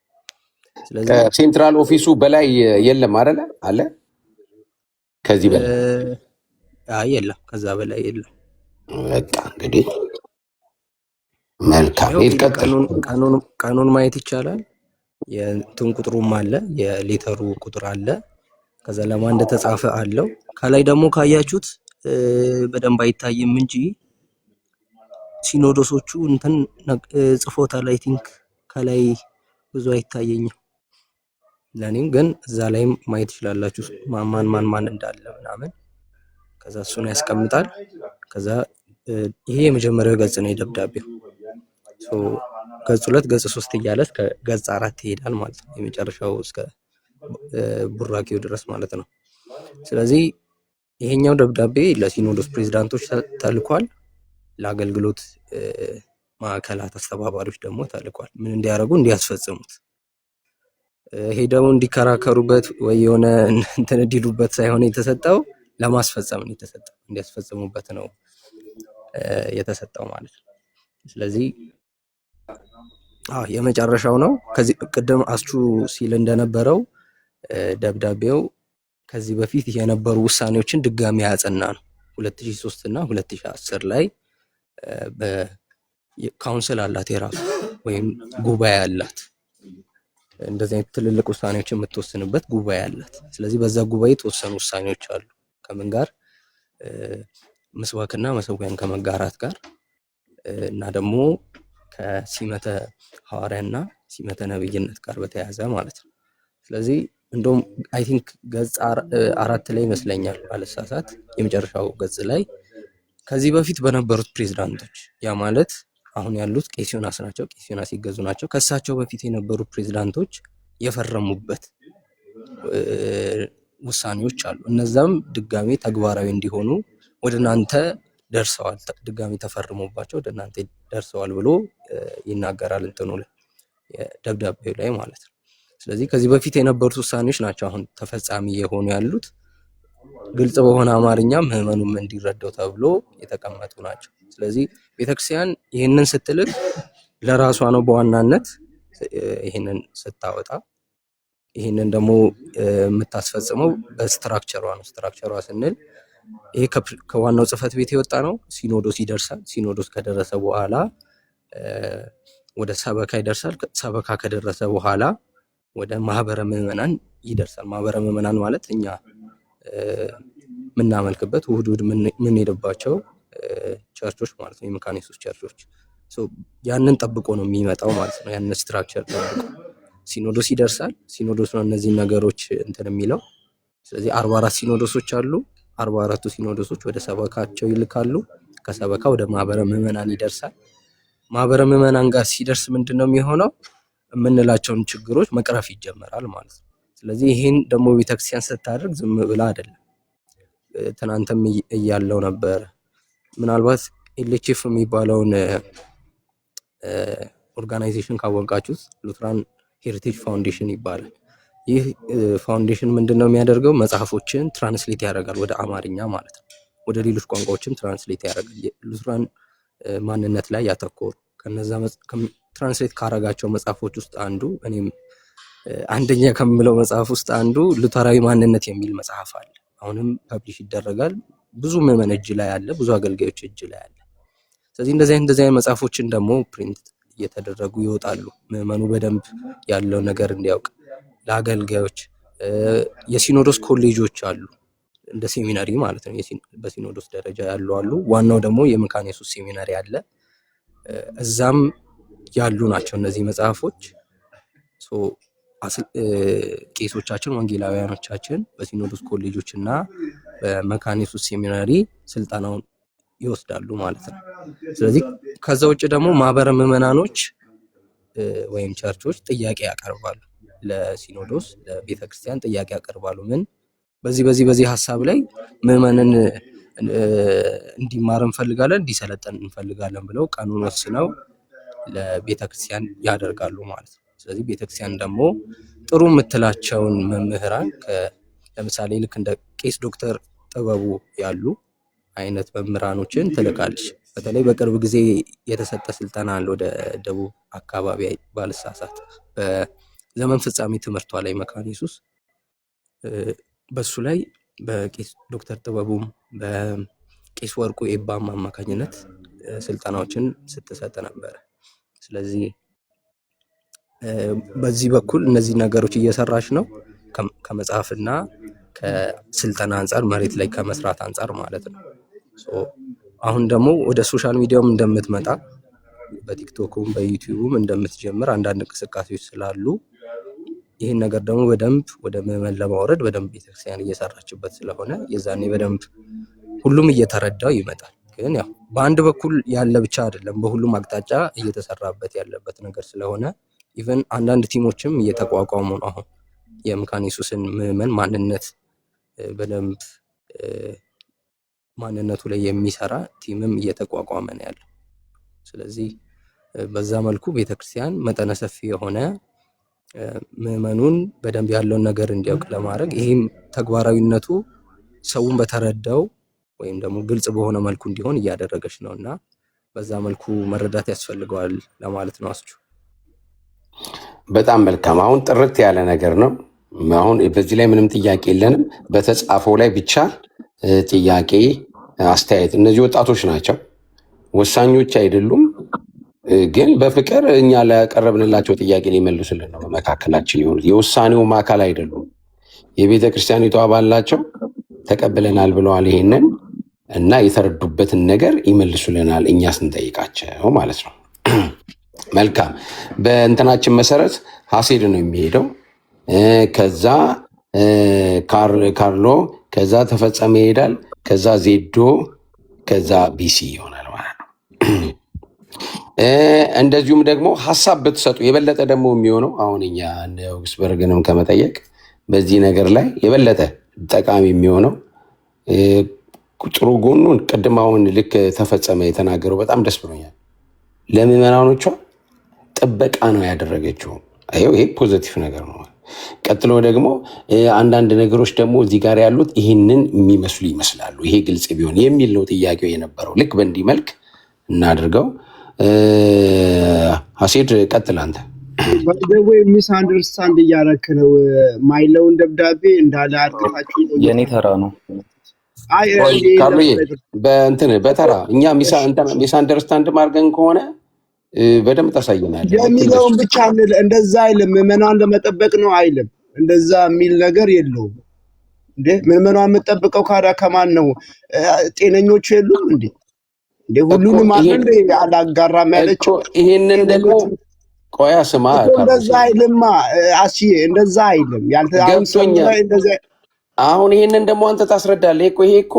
ስለዚህ ከሴንትራል ኦፊሱ በላይ የለም አይደለ? አለ ከዚህ በላይ የለም፣ ከዛ በላይ የለም። በቃ እንግዲህ መልካም ይቀጥል። ቀኑን ማየት ይቻላል። የእንትን ቁጥሩም አለ፣ የሌተሩ ቁጥር አለ፣ ከዛ ለማን እንደተጻፈ አለው። ከላይ ደግሞ ካያችሁት በደንብ አይታይም እንጂ ሲኖዶሶቹ እንትን ጽፎታል። አይ ቲንክ ከላይ ብዙ አይታየኝም ለኔም፣ ግን እዛ ላይም ማየት ትችላላችሁ ማን እንዳለ ምናምን። ከዛ እሱን ያስቀምጣል። ከዛ ይሄ የመጀመሪያው ገጽ ነው የደብዳቤው። ገጽ 2 ገጽ 3 እያለ እስከ ገጽ 4 ይሄዳል ማለት ነው፣ የመጨረሻው እስከ ቡራኬው ድረስ ማለት ነው። ስለዚህ ይሄኛው ደብዳቤ ለሲኖዶስ ፕሬዝዳንቶች ተልኳል። ለአገልግሎት ማዕከላት አስተባባሪዎች ደግሞ ተልኳል። ምን እንዲያደርጉ እንዲያስፈጽሙት፣ ሄደው እንዲከራከሩበት ወይ የሆነ እንትን እንዲሉበት ሳይሆን የተሰጠው ለማስፈጸም ነው የተሰጠው፣ እንዲያስፈጽሙበት ነው የተሰጠው ማለት ነው። ስለዚህ የመጨረሻው ነው። ከዚህ ቅድም አስቹ ሲል እንደነበረው ደብዳቤው ከዚህ በፊት የነበሩ ውሳኔዎችን ድጋሚ ያጸና ነው። 2003 እና 2010 ላይ ካውንስል አላት የራሱ ወይም ጉባኤ አላት። እንደዚህ አይነት ትልልቅ ውሳኔዎችን የምትወስንበት ጉባኤ አላት። ስለዚህ በዛ ጉባኤ የተወሰኑ ውሳኔዎች አሉ። ከምን ጋር? ምስዋክና መሰዊያን ከመጋራት ጋር እና ደግሞ ከሲመተ ሐዋርያና ሲመተ ነብይነት ጋር በተያያዘ ማለት ነው። ስለዚህ እንደውም አይ ቲንክ ገጽ 4 ላይ ይመስለኛል ባለሳሳት የመጨረሻው ገጽ ላይ ከዚህ በፊት በነበሩት ፕሬዝዳንቶች ያ ማለት አሁን ያሉት ቄስ ዮናስ ናቸው። ቄስ ዮናስ ይገዙ ናቸው። ከሳቸው በፊት የነበሩ ፕሬዝዳንቶች የፈረሙበት ውሳኔዎች አሉ። እነዛም ድጋሚ ተግባራዊ እንዲሆኑ ወደ እናንተ ደርሰዋል፣ ድጋሚ ተፈርሞባቸው ወደ እናንተ ደርሰዋል ብሎ ይናገራል እንትኑ ላይ ደብዳቤው ላይ ማለት ነው። ስለዚህ ከዚህ በፊት የነበሩት ውሳኔዎች ናቸው አሁን ተፈጻሚ የሆኑ ያሉት። ግልጽ በሆነ አማርኛ ምዕመኑም እንዲረዳው ተብሎ የተቀመጡ ናቸው። ስለዚህ ቤተክርስቲያን ይህንን ስትልክ ለራሷ ነው በዋናነት ይህንን ስታወጣ፣ ይህንን ደግሞ የምታስፈጽመው በስትራክቸሯ ነው። ስትራክቸሯ ስንል ይሄ ከዋናው ጽሕፈት ቤት የወጣ ነው። ሲኖዶስ ይደርሳል። ሲኖዶስ ከደረሰ በኋላ ወደ ሰበካ ይደርሳል። ሰበካ ከደረሰ በኋላ ወደ ማህበረ ምዕመናን ይደርሳል። ማህበረ ምዕመናን ማለት እኛ የምናመልክበት እሑድ እሑድ የምንሄድባቸው ቸርቾች ማለት ነው፣ የመካነ ኢየሱስ ቸርቾች። ያንን ጠብቆ ነው የሚመጣው ማለት ነው። ያንን ስትራክቸር ጠብቆ ሲኖዶስ ይደርሳል። ሲኖዶስ ነው እነዚህን ነገሮች እንትን የሚለው። ስለዚህ 44 ሲኖዶሶች አሉ። 44ቱ ሲኖዶሶች ወደ ሰበካቸው ይልካሉ። ከሰበካ ወደ ማህበረ ምዕመናን ይደርሳል። ማህበረ ምዕመናን ጋር ሲደርስ ምንድን ነው የሚሆነው? የምንላቸውን ችግሮች መቅረፍ ይጀመራል ማለት ነው። ስለዚህ ይህን ደግሞ ቤተክርስቲያን ስታደርግ ዝም ብላ አይደለም። ትናንትም እያለው ነበር። ምናልባት ኤልኤችኤፍ የሚባለውን ኦርጋናይዜሽን ካወቃችሁት ሉትራን ሄሪቴጅ ፋውንዴሽን ይባላል። ይህ ፋውንዴሽን ምንድን ነው የሚያደርገው? መጽሐፎችን ትራንስሌት ያደርጋል ወደ አማርኛ ማለት ነው። ወደ ሌሎች ቋንቋዎችም ትራንስሌት ያደርጋል። ሉትራን ማንነት ላይ ያተኮሩ ከነዛ ትራንስሌት ካረጋቸው መጽሐፎች ውስጥ አንዱ እኔም አንደኛ ከምለው መጽሐፍ ውስጥ አንዱ ሉተራዊ ማንነት የሚል መጽሐፍ አለ። አሁንም ፐብሊሽ ይደረጋል። ብዙ ምዕመን እጅ ላይ አለ፣ ብዙ አገልጋዮች እጅ ላይ አለ። ስለዚህ እንደዚህ አይነት መጽሐፎችን ደግሞ ፕሪንት እየተደረጉ ይወጣሉ። ምዕመኑ በደንብ ያለው ነገር እንዲያውቅ ለአገልጋዮች የሲኖዶስ ኮሌጆች አሉ፣ እንደ ሴሚናሪ ማለት ነው። በሲኖዶስ ደረጃ ያሉ አሉ። ዋናው ደግሞ የመካነ ኢየሱስ ሴሚናሪ አለ። እዛም ያሉ ናቸው እነዚህ መጽሐፎች። ቄሶቻችን ወንጌላውያኖቻችን በሲኖዶስ ኮሌጆች እና በመካነ ኢየሱስ ሴሚናሪ ስልጠናውን ይወስዳሉ ማለት ነው። ስለዚህ ከዛ ውጭ ደግሞ ማህበረ ምዕመናኖች ወይም ቸርቾች ጥያቄ ያቀርባሉ ለሲኖዶስ፣ ለቤተክርስቲያን ጥያቄ ያቀርባሉ። ምን በዚህ ሀሳብ ላይ ምዕመንን እንዲማር እንፈልጋለን፣ እንዲሰለጠን እንፈልጋለን ብለው ቀኑን ወስነው ለቤተክርስቲያን ያደርጋሉ ማለት ነው። ስለዚህ ቤተክርስቲያን ደግሞ ጥሩ የምትላቸውን መምህራን ለምሳሌ ልክ እንደ ቄስ ዶክተር ጥበቡ ያሉ አይነት መምህራኖችን ትልካለች። በተለይ በቅርብ ጊዜ የተሰጠ ስልጠና አለ ወደ ደቡብ አካባቢ ባልሳሳት በዘመን ፍጻሜ ትምህርቷ ላይ መካነ ኢየሱስ በሱ ላይ በቄስ ዶክተር ጥበቡም በቄስ ወርቁ ኤባም አማካኝነት ስልጠናዎችን ስትሰጥ ነበረ። ስለዚህ በዚህ በኩል እነዚህ ነገሮች እየሰራች ነው ከመጽሐፍና ከስልጠና አንጻር መሬት ላይ ከመስራት አንጻር ማለት ነው። አሁን ደግሞ ወደ ሶሻል ሚዲያውም እንደምትመጣ በቲክቶክም በዩቲዩብም እንደምትጀምር አንዳንድ እንቅስቃሴዎች ስላሉ ይህን ነገር ደግሞ በደንብ ወደ ምዕመን ለማውረድ በደንብ ቤተክርስቲያን እየሰራችበት ስለሆነ የዛኔ በደንብ ሁሉም እየተረዳው ይመጣል። ግን ያው በአንድ በኩል ያለ ብቻ አይደለም፣ በሁሉም አቅጣጫ እየተሰራበት ያለበት ነገር ስለሆነ ኢቨን አንዳንድ ቲሞችም እየተቋቋሙ ነው። አሁን የመካነ ኢየሱስን ምዕመን ማንነት በደንብ ማንነቱ ላይ የሚሰራ ቲምም እየተቋቋመ ነው ያለው። ስለዚህ በዛ መልኩ ቤተክርስቲያን መጠነ ሰፊ የሆነ ምዕመኑን በደንብ ያለውን ነገር እንዲያውቅ ለማድረግ ይህም ተግባራዊነቱ ሰውን በተረዳው ወይም ደግሞ ግልጽ በሆነ መልኩ እንዲሆን እያደረገች ነው እና በዛ መልኩ መረዳት ያስፈልገዋል ለማለት ነው። አስቹ በጣም መልካም። አሁን ጥርት ያለ ነገር ነው። አሁን በዚህ ላይ ምንም ጥያቄ የለንም። በተጻፈው ላይ ብቻ ጥያቄ አስተያየት። እነዚህ ወጣቶች ናቸው፣ ወሳኞች አይደሉም። ግን በፍቅር እኛ ላቀረብንላቸው ጥያቄ ሊመልሱልን ነው በመካከላችን የሆኑት። የውሳኔውም አካል አይደሉም። የቤተ ክርስቲያኒቱ አባል ናቸው። ተቀብለናል ብለዋል ይሄንን እና የተረዱበትን ነገር ይመልሱልናል እኛ ስንጠይቃቸው ማለት ነው። መልካም። በእንትናችን መሰረት ሀሴድ ነው የሚሄደው። ከዛ ካርሎ፣ ከዛ ተፈጸመ ይሄዳል። ከዛ ዜዶ፣ ከዛ ቢሲ ይሆናል ማለት ነው። እንደዚሁም ደግሞ ሀሳብ ብትሰጡ የበለጠ ደግሞ የሚሆነው አሁን እኛ ኦክስበርግንም ከመጠየቅ በዚህ ነገር ላይ የበለጠ ጠቃሚ የሚሆነው ጥሩ ጎኑን ቅድም አሁን ልክ ተፈጸመ የተናገረው በጣም ደስ ብሎኛል። ለምዕመናኖቿ ጥበቃ ነው ያደረገችው። ይሄ ፖዘቲቭ ነገር ነው። ቀጥሎ ደግሞ አንዳንድ ነገሮች ደግሞ እዚህ ጋር ያሉት ይህንን የሚመስሉ ይመስላሉ፣ ይሄ ግልጽ ቢሆን የሚል ነው ጥያቄው የነበረው። ልክ በእንዲህ መልክ እናድርገው። ሀሴድ ቀጥል አንተ። በደዌ ሚስ አንደርስታንድ እያረክ ነው። ማይለውን ደብዳቤ እንዳለ አድርጋችሁ የኔ ተራ ነው። አይ ካርሎዬ በእንትን በተራ እኛ ሚስ አንደርስታንድ ማድረግን ከሆነ በደንብ ታሳየናል የሚለውን ብቻ እንደዛ አይልም። ምዕመናን ለመጠበቅ ነው አይልም። እንደዛ የሚል ነገር የለውም። እንዴ ምዕመናን የምጠብቀው ካዳ ከማን ነው? ጤነኞቹ የሉም እንዴ? እንዴ ሁሉንም አንድ አላጋራም ያለችው። ይሄንን ደግሞ ቆያ ስማ፣ እንደዛ አይልማ አስዬ፣ እንደዛ አይልም። ገብቶኛል። አሁን ይሄንን ደግሞ አንተ ታስረዳለህ እኮ። ይሄ እኮ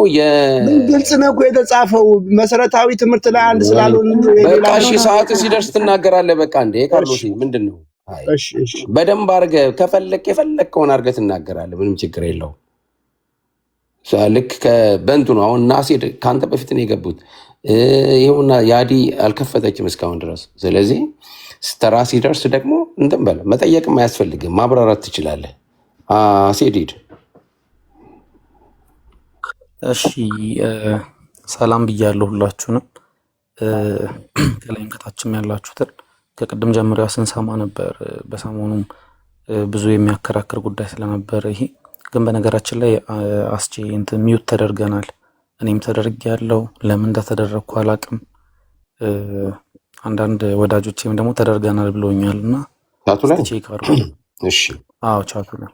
ግልጽ ነው እኮ የተጻፈው መሰረታዊ ትምህርት ላይ አንድ ስላልሆነ በቃ እሺ፣ ሰዓት ሲደርስ ትናገራለህ። በቃ እንዴ ካርሎስ ምንድን ነው? በደንብ አድርገህ የፈለግከውን አድርገህ ትናገራለህ። ምንም ችግር የለውም። ልክ በእንቱ ነው። አሁን ናሴድ ከአንተ በፊት ነው የገቡት። ይኸውና ያዲ አልከፈተችም እስካሁን ድረስ። ስለዚህ ስተራ ሲደርስ ደግሞ እንትን በለ መጠየቅም አያስፈልግም፣ ማብራራት ትችላለህ። ሴዲድ እሺ፣ ሰላም ብያለሁ ሁላችሁንም፣ ከላይም ከታችም ያላችሁትን። ከቅድም ጀምሮ ስንሰማ ነበር። በሰሞኑም ብዙ የሚያከራክር ጉዳይ ስለነበረ ይሄ ግን በነገራችን ላይ አስቼ እንትን ሚዩት ተደርገናል። እኔም ተደርጌያለሁ። ለምን እንደተደረግኩ አላውቅም። አንዳንድ ወዳጆቼም ደግሞ ተደርገናል ብሎኛል እና ቻቱ ላይ ቼክ አድርጉ። እሺ፣ አዎ ቻቱ ላይ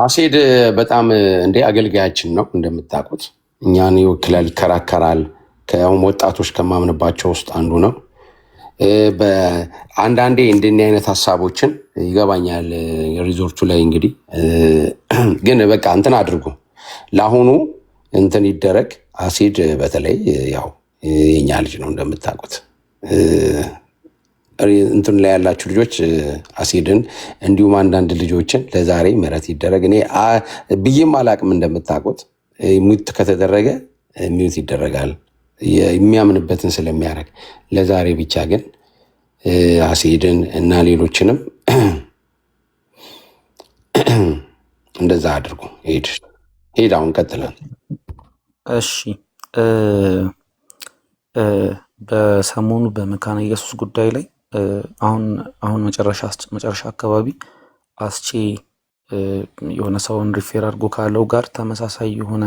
አሴድ በጣም እንደ አገልጋያችን ነው እንደምታውቁት፣ እኛን ይወክላል፣ ይከራከራል። ከያውም ወጣቶች ከማምንባቸው ውስጥ አንዱ ነው። በአንዳንዴ እንደዚህ አይነት ሀሳቦችን ይገባኛል። ሪዞርቱ ላይ እንግዲህ ግን በቃ እንትን አድርጉ ለአሁኑ እንትን ይደረግ። አሲድ በተለይ ያው የኛ ልጅ ነው እንደምታውቁት። እንትን ላይ ያላችሁ ልጆች አሲድን እንዲሁም አንዳንድ ልጆችን ለዛሬ ምህረት ይደረግ። እኔ ብዬም አላቅም እንደምታውቁት ሚውት ከተደረገ ሚውት ይደረጋል የሚያምንበትን ስለሚያደርግ። ለዛሬ ብቻ ግን አሲድን እና ሌሎችንም እንደዛ አድርጉ። ሄድ አሁን ቀጥለን። እሺ በሰሞኑ በመካነ ኢየሱስ ጉዳይ ላይ አሁን መጨረሻ አካባቢ አስቼ የሆነ ሰውን ሪፌር አድርጎ ካለው ጋር ተመሳሳይ የሆነ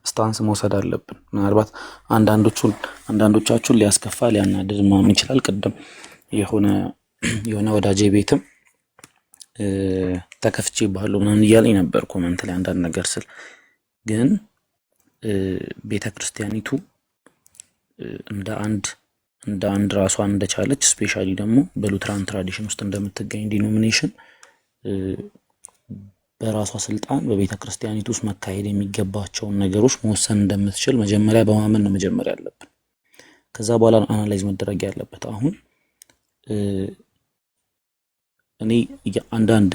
ስታንስ መውሰድ አለብን። ምናልባት አንዳንዶቻችሁን ሊያስከፋ ሊያናድድ ምናምን ይችላል። ቅድም የሆነ ወዳጄ ቤትም ተከፍቼ ባለው ምናምን እያለኝ ነበር ኮመንት ላይ አንዳንድ ነገር ስል፣ ግን ቤተ ክርስቲያኒቱ እንደ አንድ ራሷን እንደቻለች ስፔሻሊ ደግሞ በሉትራን ትራዲሽን ውስጥ እንደምትገኝ ዲኖሚኔሽን በራሷ ስልጣን በቤተ ክርስቲያኒቱ ውስጥ መካሄድ የሚገባቸውን ነገሮች መወሰን እንደምትችል መጀመሪያ በማመን ነው መጀመሪያ ያለብን። ከዛ በኋላ አናላይዝ መደረግ ያለበት። አሁን እኔ አንዳንድ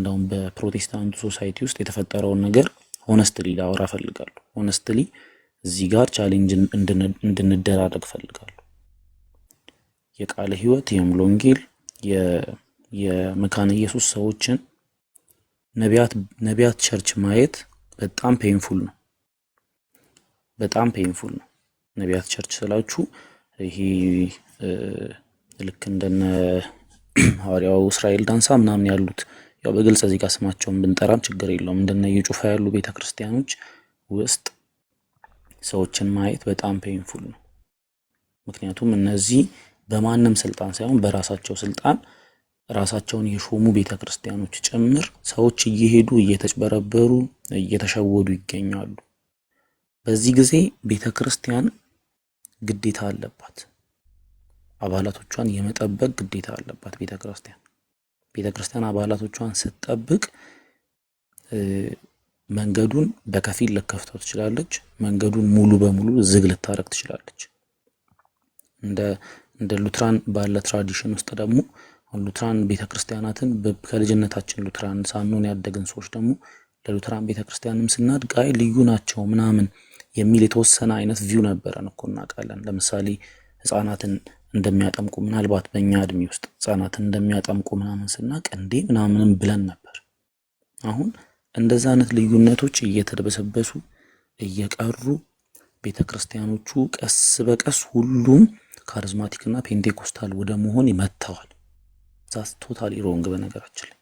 አሁን በፕሮቴስታንቱ ሶሳይቲ ውስጥ የተፈጠረውን ነገር ሆነስትሊ ላወራ ፈልጋለሁ። ሆነስትሊ እዚህ ጋር ቻሌንጅ እንድንደራረግ ፈልጋለሁ። የቃለ ሕይወት የሙሉ ወንጌል የመካነ ኢየሱስ ሰዎችን ነቢያት ቸርች ማየት በጣም ፔንፉል ነው። በጣም ፔንፉል ነው። ነቢያት ቸርች ስላችሁ ይሄ ልክ እንደነ ሐዋርያው እስራኤል ዳንሳ ምናምን ያሉት ያው በግልጽ እዚህ ጋር ስማቸውን ብንጠራም ችግር የለውም። እንደነ የጩፋ ያሉ ቤተክርስቲያኖች ውስጥ ሰዎችን ማየት በጣም ፔንፉል ነው። ምክንያቱም እነዚህ በማንም ስልጣን ሳይሆን በራሳቸው ስልጣን ራሳቸውን የሾሙ ቤተክርስቲያኖች ጭምር ሰዎች እየሄዱ እየተጭበረበሩ እየተሸወዱ ይገኛሉ። በዚህ ጊዜ ቤተክርስቲያን ግዴታ አለባት፣ አባላቶቿን የመጠበቅ ግዴታ አለባት። ቤተክርስቲያን አባላቶቿን ስትጠብቅ መንገዱን በከፊል ልከፍተው ትችላለች፣ መንገዱን ሙሉ በሙሉ ዝግ ልታረግ ትችላለች። እንደ ሉትራን ባለ ትራዲሽን ውስጥ ደግሞ ሉትራን ቤተክርስቲያናትን ከልጅነታችን ሉትራን ሳንሆን ያደግን ሰዎች ደግሞ ለሉትራን ቤተክርስቲያንም ስናድግ አይ ልዩ ናቸው ምናምን የሚል የተወሰነ አይነት ቪው ነበረን እኮ እናውቃለን። ለምሳሌ ህፃናትን እንደሚያጠምቁ ምናልባት በእኛ እድሜ ውስጥ ህፃናትን እንደሚያጠምቁ ምናምን ስናቅ እንዴ ምናምንም ብለን ነበር። አሁን እንደዛ አይነት ልዩነቶች እየተደበሰበሱ እየቀሩ ቤተክርስቲያኖቹ ቀስ በቀስ ሁሉም ካሪዝማቲክ እና ፔንቴኮስታል ወደ መሆን ይመጣዋል። ዛስ ቶታሊ ሮንግ። በነገራችን ላይ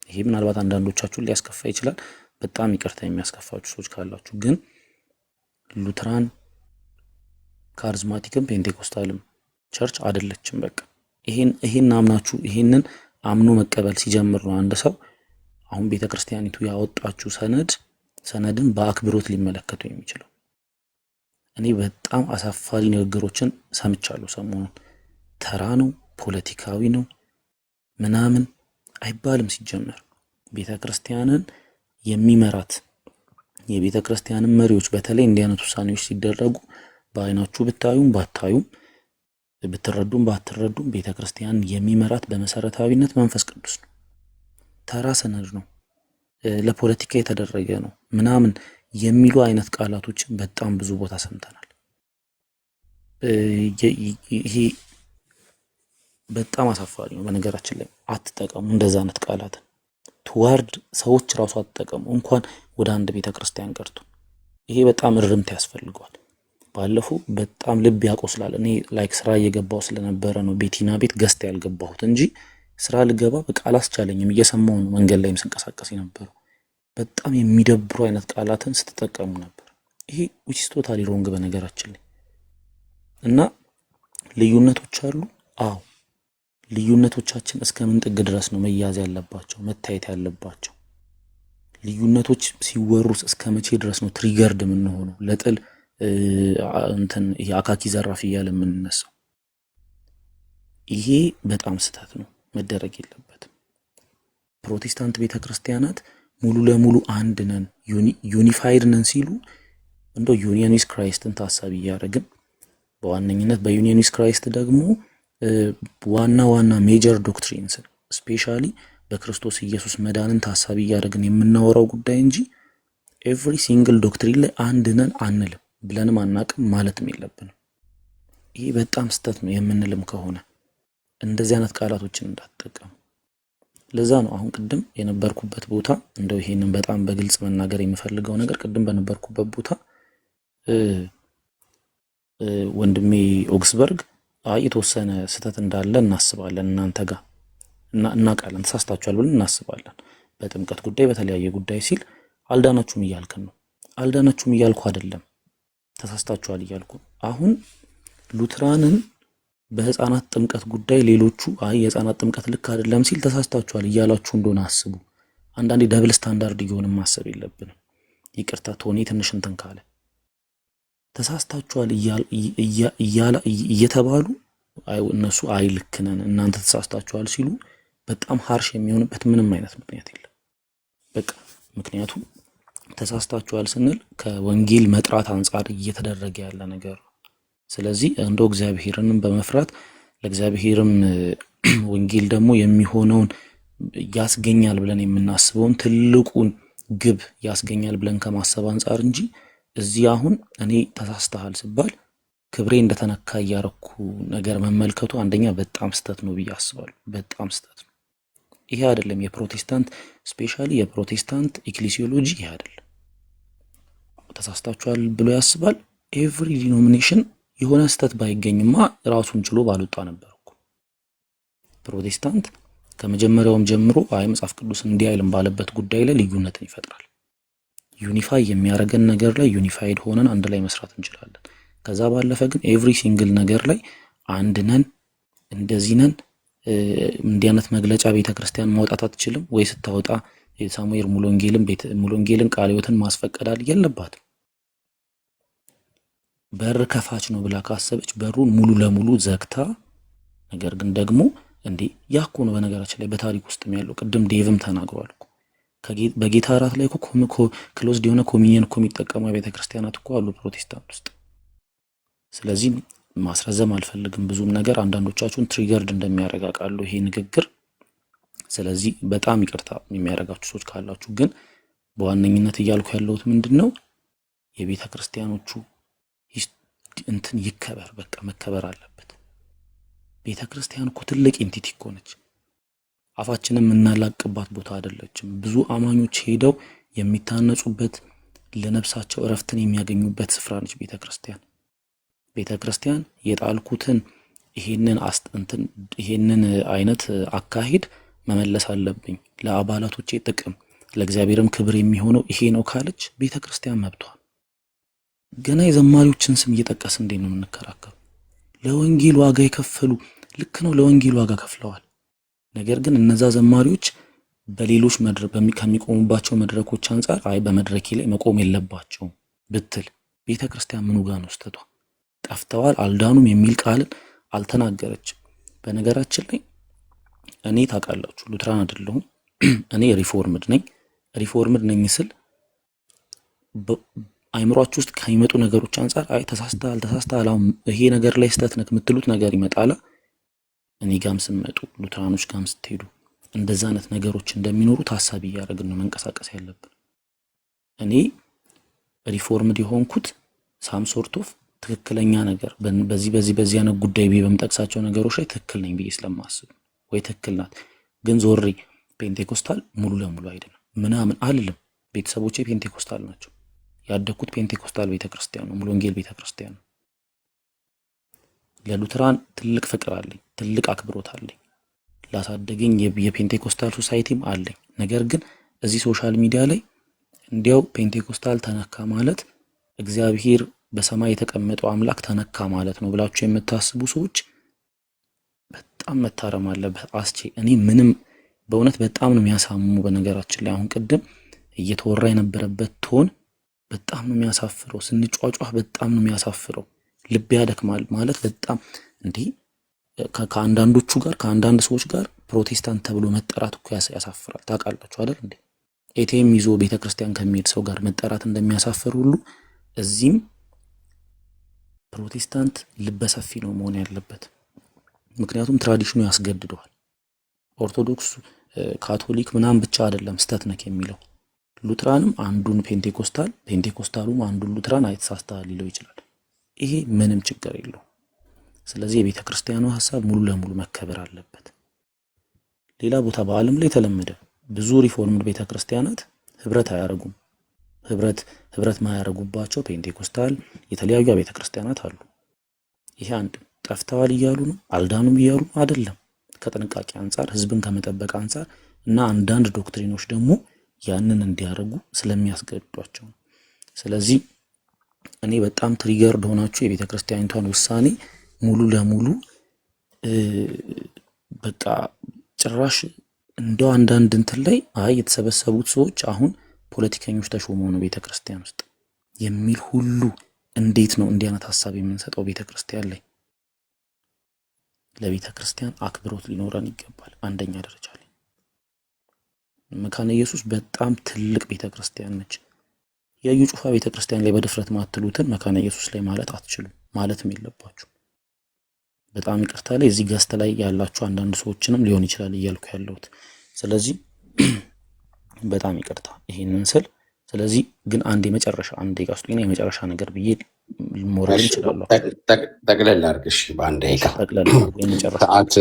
ይሄ ምናልባት አንዳንዶቻችሁን ሊያስከፋ ይችላል። በጣም ይቅርታ የሚያስከፋችሁ ሰዎች ካላችሁ፣ ግን ሉትራን ካሪዝማቲክም ፔንቴኮስታልም ቸርች አይደለችም። በቃ ይሄን አምናችሁ ይሄንን አምኖ መቀበል ሲጀምር ነው አንድ ሰው አሁን ቤተክርስቲያኒቱ ያወጣችሁ ሰነድን በአክብሮት ሊመለከቱ የሚችለው። እኔ በጣም አሳፋሪ ንግግሮችን ሰምቻለሁ ሰሞኑን። ተራ ነው፣ ፖለቲካዊ ነው ምናምን አይባልም። ሲጀመር ቤተክርስቲያንን የሚመራት የቤተክርስቲያንን መሪዎች በተለይ እንዲህ አይነት ውሳኔዎች ሲደረጉ በአይናችሁ ብታዩም ባታዩም ብትረዱም ባትረዱም ቤተክርስቲያንን የሚመራት በመሰረታዊነት መንፈስ ቅዱስ ነው። ተራ ሰነድ ነው፣ ለፖለቲካ የተደረገ ነው ምናምን የሚሉ አይነት ቃላቶችን በጣም ብዙ ቦታ ሰምተናል። ይሄ በጣም አሳፋሪ ነው። በነገራችን ላይ አትጠቀሙ እንደዛ አይነት ቃላትን ትዋርድ ሰዎች ራሱ አትጠቀሙ፣ እንኳን ወደ አንድ ቤተክርስቲያን ቀርቶ። ይሄ በጣም እርምት ያስፈልገዋል። ባለፈው በጣም ልብ ያቆስላል። እኔ ላይክ ስራ እየገባው ስለነበረ ነው ቤቲና ቤት ገዝት ያልገባሁት እንጂ ስራ ልገባ በቃ አላስቻለኝም። እየሰማሁ ነው መንገድ ላይም ስንቀሳቀስ የነበረው። በጣም የሚደብሩ አይነት ቃላትን ስትጠቀሙ ነበር። ይሄ which is totally wrong በነገራችን ላይ። እና ልዩነቶች አሉ። አዎ ልዩነቶቻችን እስከ ምን ጥግ ድረስ ነው መያዝ ያለባቸው መታየት ያለባቸው? ልዩነቶች ሲወሩስ እስከ መቼ ድረስ ነው ትሪገርድ የምንሆነው ለጥል ይሄ አካኪ ዘራፍ እያለ የምንነሳው? ይሄ በጣም ስህተት ነው፣ መደረግ የለበትም። ፕሮቴስታንት ቤተክርስቲያናት ሙሉ ለሙሉ አንድ ነን ዩኒፋይድ ነን ሲሉ እንደው ዩኒየን ዊዝ ክራይስትን ታሳቢ እያደረግን በዋነኝነት በዩኒየን ዊዝ ክራይስት ደግሞ ዋና ሜጀር ዶክትሪንስ ስፔሻሊ በክርስቶስ ኢየሱስ መዳንን ታሳቢ እያደረግን የምናወራው ጉዳይ እንጂ ኤቭሪ ሲንግል ዶክትሪን ላይ አንድ ነን አንልም ብለንም አናቅም ማለትም የለብንም። ይሄ በጣም ስህተት ነው የምንልም ከሆነ እንደዚህ አይነት ቃላቶችን እንዳትጠቀሙ። ለዛ ነው አሁን ቅድም የነበርኩበት ቦታ እንደው ይሄንን በጣም በግልጽ መናገር የምፈልገው ነገር ቅድም በነበርኩበት ቦታ ወንድሜ ኦክስበርግ የተወሰነ ስህተት እንዳለ እናስባለን እናንተ ጋር እና እናውቃለን ተሳስታችኋል ብለን እናስባለን። በጥምቀት ጉዳይ በተለያየ ጉዳይ ሲል አልዳናችሁም እያልከን ነው። አልዳናችሁም እያልኩ አይደለም፣ ተሳስታችኋል እያልኩ። አሁን ሉትራንን በህፃናት ጥምቀት ጉዳይ ሌሎቹ የህፃናት ጥምቀት ልክ አይደለም ሲል ተሳስታችኋል እያላችሁ እንደሆነ አስቡ። አንዳንዴ ደብል ስታንዳርድ እየሆነ ማሰብ የለብንም። ይቅርታ ቶኒ ትንሽ እንትን ካለ ተሳስታችኋል እየተባሉ እነሱ ልክ ነን እናንተ ተሳስታችኋል ሲሉ በጣም ሃርሽ የሚሆንበት ምንም አይነት ምክንያት የለም። በቃ ምክንያቱም ተሳስታችኋል ስንል ከወንጌል መጥራት አንጻር እየተደረገ ያለ ነገር። ስለዚህ እንደው እግዚአብሔርንም በመፍራት ለእግዚአብሔርም ወንጌል ደግሞ የሚሆነውን ያስገኛል ብለን የምናስበውን ትልቁን ግብ ያስገኛል ብለን ከማሰብ አንጻር እንጂ እዚህ አሁን እኔ ተሳስተሃል ሲባል ክብሬ እንደተነካ ያረኩ ነገር መመልከቱ አንደኛ በጣም ስህተት ነው ብዬ አስባለሁ። በጣም ስህተት ነው። ይሄ አይደለም የፕሮቴስታንት ስፔሻሊ የፕሮቴስታንት ኤክሌሲዮሎጂ ይሄ አይደለም። ተሳስታችኋል ብሎ ያስባል። ኤቭሪ ዲኖሚኔሽን የሆነ ስህተት ባይገኝማ ራሱን ችሎ ባልወጣ ነበር እኮ። ፕሮቴስታንት ከመጀመሪያውም ጀምሮ መጽሐፍ ቅዱስ እንዲህ አይልም ባለበት ጉዳይ ላይ ልዩነትን ይፈጥራል። ዩኒፋይ የሚያደርገን ነገር ላይ ዩኒፋይድ ሆነን አንድ ላይ መስራት እንችላለን። ከዛ ባለፈ ግን ኤቭሪ ሲንግል ነገር ላይ አንድ ነን እንደዚህ ነን እንዲህ አይነት መግለጫ ቤተክርስቲያን ማውጣት አትችልም ወይ? ስታወጣ የሳሙኤል ሙሉ ወንጌልን ቃለ ሕይወትን ማስፈቀዳል የለባትም። በር ከፋች ነው ብላ ካሰበች በሩን ሙሉ ለሙሉ ዘግታ፣ ነገር ግን ደግሞ ያኮ ነው በነገራችን ላይ በታሪክ ውስጥ ያለው ቅድም ዴቭም ተናግሯል እኮ በጌታ እራት ላይ እኮ ክሎዝድ የሆነ ኮሚኒየን እኮ የሚጠቀሙ ቤተክርስቲያናት እኮ አሉ ፕሮቴስታንት ውስጥ። ስለዚህ ማስረዘም አልፈልግም ብዙም ነገር አንዳንዶቻችሁን ትሪገርድ እንደሚያረጋጋሉ ይሄ ንግግር። ስለዚህ በጣም ይቅርታ የሚያረጋችሁ ሰዎች ካላችሁ፣ ግን በዋነኝነት እያልኩ ያለሁት ምንድነው የቤተክርስቲያኖቹ እንትን ይከበር፣ በቃ መከበር አለበት። ቤተክርስቲያን እኮ ትልቅ ኢንቲቲ እኮ ነች። አፋችንን የምናላቅባት ቦታ አይደለችም። ብዙ አማኞች ሄደው የሚታነጹበት ለነፍሳቸው እረፍትን የሚያገኙበት ስፍራ ነች ቤተክርስቲያን። ቤተክርስቲያን የጣልኩትን ይሄንን አይነት አካሄድ መመለስ አለብኝ ለአባላቶቼ ጥቅም ለእግዚአብሔርም ክብር የሚሆነው ይሄ ነው ካለች ቤተክርስቲያን መብቷ። ገና የዘማሪዎችን ስም እየጠቀስ እንዴት ነው የምንከራከሩ? ለወንጌል ዋጋ የከፈሉ ልክ ነው፣ ለወንጌል ዋጋ ከፍለዋል። ነገር ግን እነዛ ዘማሪዎች በሌሎች ከሚቆሙባቸው መድረኮች አንጻር በመድረኬ ላይ መቆም የለባቸውም ብትል ቤተክርስቲያን ምኑ ጋር ነው ስተቷ? ጠፍተዋል አልዳኑም የሚል ቃልን አልተናገረችም። በነገራችን ላይ እኔ ታውቃላችሁ ሉትራን አይደለሁም፣ እኔ ሪፎርምድ ነኝ። ሪፎርምድ ነኝ ስል አይምሯችሁ ውስጥ ከሚመጡ ነገሮች አንጻር ተሳስተሃል አሁን ይሄ ነገር ላይ ስተት ነክ የምትሉት ነገር ይመጣላ። እኔ ጋም ስመጡ ሉትራኖች ጋም ስትሄዱ እንደዛ አይነት ነገሮች እንደሚኖሩ ታሳቢ እያደረግን ነው መንቀሳቀስ ያለብን። እኔ ሪፎርምድ የሆንኩት ሳም ሶርት ኦፍ ትክክለኛ ነገር በዚህ አይነት ጉዳይ በመጠቅሳቸው ነገሮች ላይ ትክክል ነኝ ብዬ ስለማስብ ወይ ትክክል ናት። ግን ዞሬ ፔንቴኮስታል ሙሉ ለሙሉ አይደለም ምናምን አልልም። ቤተሰቦቼ ፔንቴኮስታል ናቸው። ያደኩት ፔንቴኮስታል ቤተክርስቲያን ነው፣ ሙሉ ወንጌል ቤተክርስቲያን ነው። ለሉትራን ትልቅ ፍቅር አለኝ፣ ትልቅ አክብሮት አለኝ። ላሳደገኝ የፔንቴኮስታል ሶሳይቲም አለኝ። ነገር ግን እዚህ ሶሻል ሚዲያ ላይ እንዲያው ፔንቴኮስታል ተነካ ማለት እግዚአብሔር በሰማይ የተቀመጠው አምላክ ተነካ ማለት ነው ብላችሁ የምታስቡ ሰዎች በጣም መታረም አለበት። እኔ ምንም በእውነት በጣም ነው የሚያሳምሙ። በነገራችን ላይ አሁን ቅድም እየተወራ የነበረበት ቶን በጣም ነው የሚያሳፍረው። ስንጫጫህ በጣም ነው የሚያሳፍረው። ልብ ያደክማል ማለት በጣም ከአንዳንዶቹ ጋር ከአንዳንድ ሰዎች ጋር ፕሮቴስታንት ተብሎ መጠራት እኮ ያሳፍራል። ታውቃላችሁ አይደል እንዴ? ኤቲኤም ይዞ ቤተክርስቲያን ከሚሄድ ሰው ጋር መጠራት እንደሚያሳፍር ሁሉ እዚህም ፕሮቴስታንት ልበሰፊ ነው መሆን ያለበት። ምክንያቱም ትራዲሽኑ ያስገድደዋል። ኦርቶዶክስ ካቶሊክ ምናምን ብቻ አይደለም ስተት ነክ የሚለው ሉትራንም አንዱን ፔንቴኮስታሉም አንዱን ሉትራን አይተሳስተሃል ሊለው ይችላል። ይሄ ምንም ችግር የለው። ስለዚህ የቤተ ክርስቲያኑ ሐሳብ ሙሉ ለሙሉ መከበር አለበት። ሌላ ቦታ በዓለም ላይ የተለመደ ብዙ ሪፎርምድ ቤተ ክርስቲያናት ህብረት አያረጉም። ህብረት ማያረጉባቸው ፔንቴኮስታል የተለያዩ ቤተ ክርስቲያናት አሉ። ይሄ አንድ ጠፍተዋል እያሉ ነው አልዳኑም እያሉ አይደለም። ከጥንቃቄ አንፃር ህዝብን ከመጠበቅ አንፃር እና አንዳንድ ዶክትሪኖች ደግሞ ያንን እንዲያረጉ ስለሚያስገድዷቸው። ስለዚህ እኔ በጣም ትሪገርድ ሆናችሁ የቤተ ክርስቲያኒቷን ውሳኔ ሙሉ ለሙሉ በቃ ጭራሽ እንደው አንዳንድ እንትን ላይ የተሰበሰቡት ሰዎች አሁን ፖለቲከኞች ተሾመው ነው ቤተ ክርስቲያን ውስጥ የሚል ሁሉ እንዴት ነው እንዲህ አይነት ሐሳብ የምንሰጠው ቤተ ክርስቲያን ላይ? ለቤተ ክርስቲያን አክብሮት ሊኖረን ይገባል። አንደኛ ደረጃ ላይ መካነ ኢየሱስ በጣም ትልቅ ቤተ ክርስቲያን ነች። የዩ ጩፋ ቤተ ክርስቲያን ላይ በድፍረት ማትሉትን መካነ ኢየሱስ ላይ ማለት አትችሉም፣ ማለትም የለባችሁ። በጣም ይቅርታ ላይ እዚህ ገስት ላይ ያላችሁ አንዳንድ ሰዎችንም ሊሆን ይችላል እያልኩ ያለሁት። ስለዚህ በጣም ይቅርታ ይሄንን ስል። ስለዚህ ግን አንድ ደቂቃ ውስጥ የመጨረሻ ነገር ብዬ ሞራል ይችላል። ጠቅለል አድርግሽ በአንድ ደቂቃ ሰዓት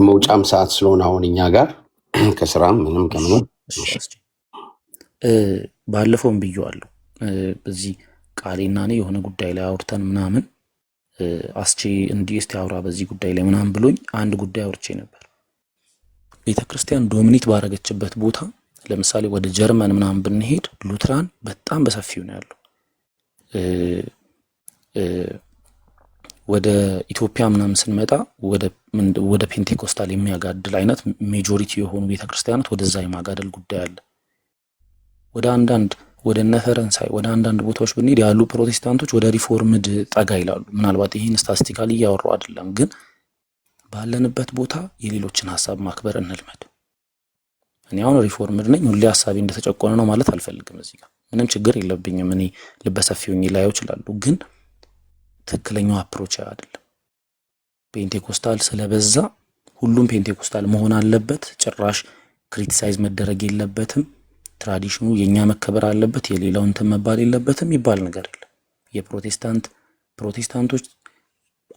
መውጫም ሰዓት ስለሆነ አሁን እኛ ጋር ከስራም ምንም ከምንም ባለፈውም ብዬዋለሁ። በዚህ ቃሌና እኔ የሆነ ጉዳይ ላይ አውርተን ምናምን አስቼ እንዲህ እስቲ አውራ በዚህ ጉዳይ ላይ ምናምን ብሎኝ አንድ ጉዳይ አውርቼ ነበር። ቤተክርስቲያን ዶሚኔት ባረገችበት ቦታ ለምሳሌ ወደ ጀርመን ምናምን ብንሄድ ሉትራን በጣም በሰፊው ነው ያለው። ወደ ኢትዮጵያ ምናምን ስንመጣ ወደ ፔንቴኮስታል የሚያጋድል አይነት ሜጆሪቲ የሆኑ ቤተክርስቲያናት ወደዛ የማጋደል ጉዳይ አለ። ወደ ፈረንሳይ ወደ አንዳንድ ቦታዎች ብንሄድ ያሉ ፕሮቴስታንቶች ወደ ሪፎርምድ ጠጋ ይላሉ። ምናልባት ይሄን ስታቲስቲካሊ እያወራሁ አይደለም፣ ግን ባለንበት ቦታ የሌሎችን ሐሳብ ማክበር እንልመድ። እኔ አሁን ሪፎርምድ ነኝ፣ ሁሌ ሐሳቤ እንደተጨቆነ ነው ማለት አልፈልግም። እዚህ ጋር ምንም ችግር የለብኝም። እኔ ልበሰፊውኝ ላየው ይችላሉ፣ ግን ትክክለኛው አፕሮች አይደለም። ፔንቴኮስታል ስለበዛ ሁሉም ፔንቴኮስታል መሆን አለበት፣ ጭራሽ ክሪቲሳይዝ መደረግ የለበትም፣ ትራዲሽኑ የኛ መከበር አለበት፣ የሌላው እንትን መባል የለበትም ይባል ነገር የለም። ፕሮቴስታንቶች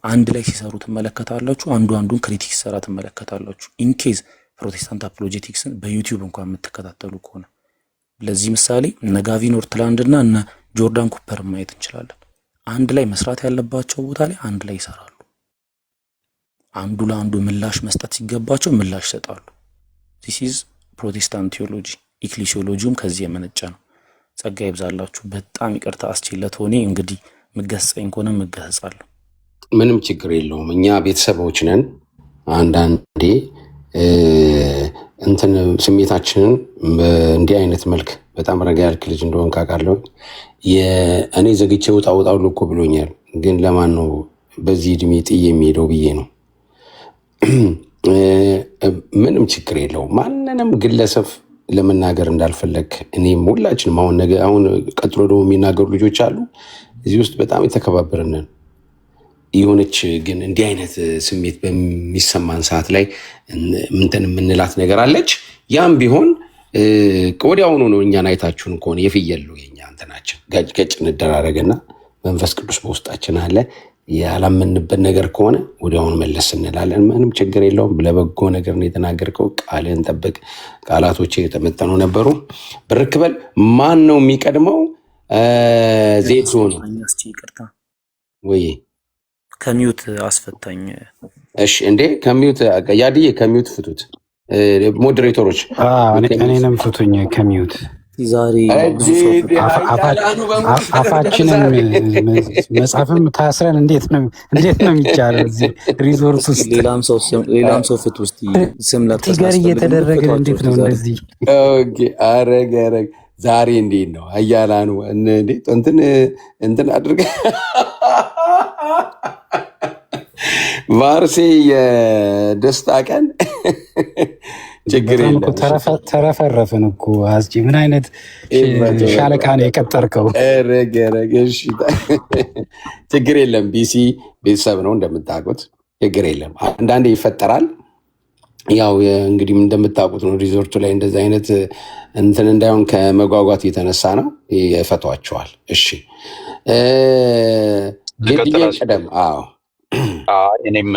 አንድ ላይ ሲሰሩ ትመለከታላችሁ፣ አንዱን ክሪቲክ ሲሰራ ትመለከታላችሁ። ኢንኬዝ ፕሮቴስታንት አፖሎጄቲክስን በዩቲዩብ እንኳን የምትከታተሉ ከሆነ ለዚህ ምሳሌ እነ ጋቪን ኦርትላንድ እና እነ ጆርዳን ኩፐር ማየት እንችላለን። አንድ ላይ መስራት ያለባቸው ቦታ ላይ አንድ ላይ ይሰራሉ። አንዱ ለአንዱ ምላሽ መስጠት ሲገባቸው ምላሽ ይሰጣሉ። ዚስ ኢዝ ፕሮቴስታንት ቲዮሎጂ። ኢክሊሲዮሎጂውም ከዚህ የመነጨ ነው። ጸጋ ይብዛላችሁ። በጣም ይቅርታ አስችለት ሆኔ እንግዲህ ምገሰጸኝ ከሆነ ምገሰጻለሁ። ምንም ችግር የለውም። እኛ ቤተሰቦች ነን። አንዳንዴ እንትን ስሜታችንን እንዲህ አይነት መልክ በጣም ረጋ ያልክ ልጅ እንደሆን ካውቃለሁ። እኔ ዘግቼ ውጣ እኮ ብሎኛል። ግን ለማን ነው በዚህ እድሜ ጥዬ የሚሄደው ብዬ ነው። ምንም ችግር የለውም። ማንንም ግለሰብ ለመናገር እንዳልፈለግ እኔም ሁላችንም አሁን ቀጥሎ ደግሞ የሚናገሩ ልጆች አሉ እዚህ ውስጥ በጣም የተከባበርንን የሆነች ግን እንዲህ አይነት ስሜት በሚሰማን ሰዓት ላይ ምንትን የምንላት ነገር አለች። ያም ቢሆን ወዲያውኑ ነው። እኛን አይታችሁን ከሆነ የፍየሉ የኛ እንትናችን ገጭ እንደራረግና መንፈስ ቅዱስ በውስጣችን አለ። ያላመንበት ነገር ከሆነ ወዲያውኑ መለስ እንላለን። ምንም ችግር የለውም። ለበጎ ነገር ነው የተናገርከው። ቃልህን ጠብቅ። ቃላቶች የተመጠኑ ነበሩ። ብርክበል ማን ነው የሚቀድመው? ዜድ ሆነ ወይ ከሚዩት አስፈታኝ። እሺ እንዴ ከሚዩት ያድዬ ከሚዩት ፍቱት። ሞዴሬተሮች እኔንም ፍቱኝ ከሚዩት። ዛሬ አፋችንን መጽሐፍም ታስረን እንዴት ነው የሚቻለው? እዚህ ሪዞርስ ውስጥ ሌላም ሰው ፍቱ ውስጥ ስም ቲገር እየተደረገ እንዴት ነው እንደዚህ? አረግ ዛሬ እንዴት ነው አያላኑ እንዴት እንትን አድርገ ቫርሴ የደስታ ቀን ችግር በጣም እኮ የለም። ተረፈረፍን እኮ አስጪ። ምን አይነት ሻለቃ ነው የቀጠርከው? እሺ፣ ችግር የለም። ቢሲ ቤተሰብ ነው እንደምታውቁት፣ ችግር የለም። አንዳንዴ ይፈጠራል። ያው እንግዲህ እንደምታውቁት ነው ሪዞርቱ ላይ እንደዚህ አይነት እንትን እንዳይሆን ከመጓጓት የተነሳ ነው ይፈቷቸዋል። እሺ ጌጥዬ ቀደም። አዎ እኔም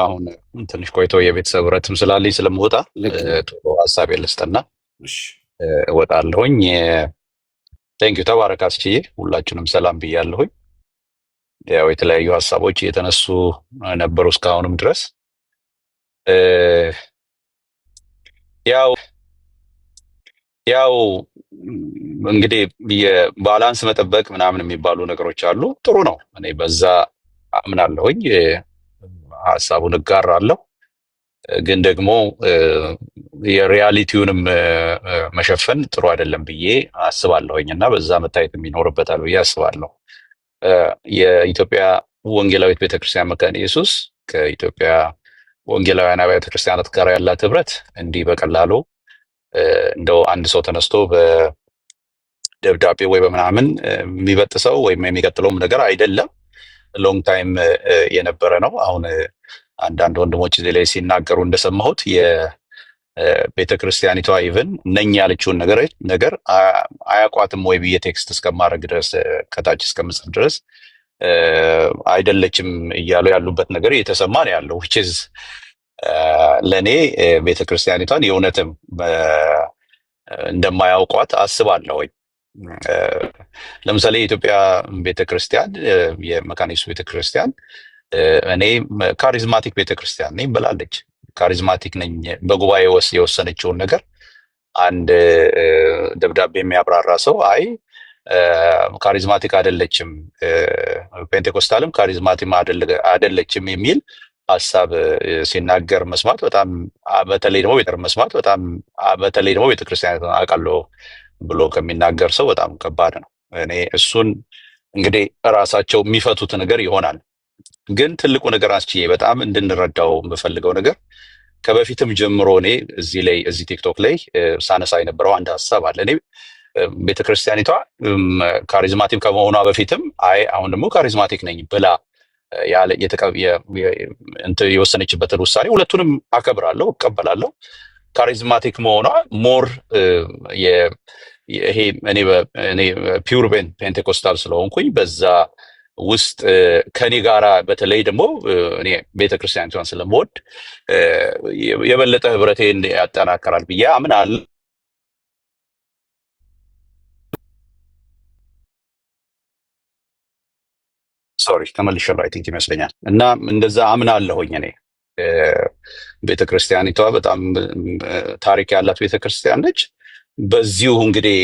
አሁን ትንሽ ቆይቶ የቤተሰብ ረትም ስላለኝ ስለምወጣ ቶሎ ሀሳብ የለስጠና እወጣለሁኝ። ቴንኪዩ ተባረክ አስችዬ፣ ሁላችንም ሰላም ብያለሁኝ። ያው የተለያዩ ሀሳቦች እየተነሱ ነበሩ እስካሁንም ድረስ ያው እንግዲህ የባላንስ መጠበቅ ምናምን የሚባሉ ነገሮች አሉ። ጥሩ ነው። እኔ በዛ አምናለሁኝ፣ ሀሳቡን እጋራለሁ። ግን ደግሞ የሪያሊቲውንም መሸፈን ጥሩ አይደለም ብዬ አስባለሁኝ እና በዛ መታየት የሚኖርበታል ብዬ አስባለሁ። የኢትዮጵያ ወንጌላዊት ቤተክርስቲያን መካነ ኢየሱስ ከኢትዮጵያ ወንጌላውያን አብያተ ክርስቲያናት ጋር ያላት ህብረት እንዲህ በቀላሉ እንደው አንድ ሰው ተነስቶ በደብዳቤ ወይ በምናምን የሚበጥሰው ወይም የሚቀጥለውም ነገር አይደለም። ሎንግ ታይም የነበረ ነው። አሁን አንዳንድ ወንድሞች እዚህ ላይ ሲናገሩ እንደሰማሁት የቤተክርስቲያኒቷ ኢቭን ነኝ ያለችውን ነገር አያቋትም ወይ ብዬ ቴክስት እስከማድረግ ድረስ ከታች እስከምጽፍ ድረስ አይደለችም እያሉ ያሉበት ነገር እየተሰማ ነው ያለው። which is ለእኔ ቤተክርስቲያኒቷን የእውነትም እንደማያውቋት አስባለሁኝ። ለምሳሌ የኢትዮጵያ ቤተክርስቲያን የመካነ ኢየሱስ ቤተክርስቲያን እኔ ካሪዝማቲክ ቤተክርስቲያን ነኝ ብላለች። ካሪዝማቲክ ነኝ በጉባኤ ውስጥ የወሰነችውን ነገር አንድ ደብዳቤ የሚያብራራ ሰው አይ ካሪዝማቲክ አይደለችም፣ ፔንቴኮስታልም ካሪዝማቲክ አይደለችም የሚል ሀሳብ ሲናገር መስማት በጣም በተለይ ደግሞ ቤተክርስቲያን አውቃለሁ ብሎ ከሚናገር ሰው በጣም ከባድ ነው። እኔ እሱን እንግዲህ እራሳቸው የሚፈቱት ነገር ይሆናል። ግን ትልቁ ነገር አንስቼ በጣም እንድንረዳው የምፈልገው ነገር ከበፊትም ጀምሮ እኔ እዚህ ቲክቶክ ላይ ሳነሳ የነበረው አንድ ሀሳብ አለ። እኔ ቤተክርስቲያኒቷ ካሪዝማቲክ ከመሆኗ በፊትም አሁን ደግሞ ካሪዝማቲክ ነኝ ብላ የወሰነችበትን ውሳኔ ሁለቱንም አከብራለሁ፣ እቀበላለሁ። ካሪዝማቲክ መሆኗ ሞር ይሄ እኔ ፒውር ፔንቴኮስታል ስለሆንኩኝ በዛ ውስጥ ከኔ ጋራ በተለይ ደግሞ እኔ ቤተክርስቲያኒቷን ስለምወድ የበለጠ ህብረቴን ያጠናከራል ብዬ አምናለሁ። ሶሪ ተመልሻለሁ፣ አይ ቲንክ ይመስለኛል። እና እንደዛ አምናለሁኝ እኔ ቤተክርስቲያኒቷ በጣም ታሪክ ያላት ቤተክርስቲያን ነች። በዚሁ እንግዲህ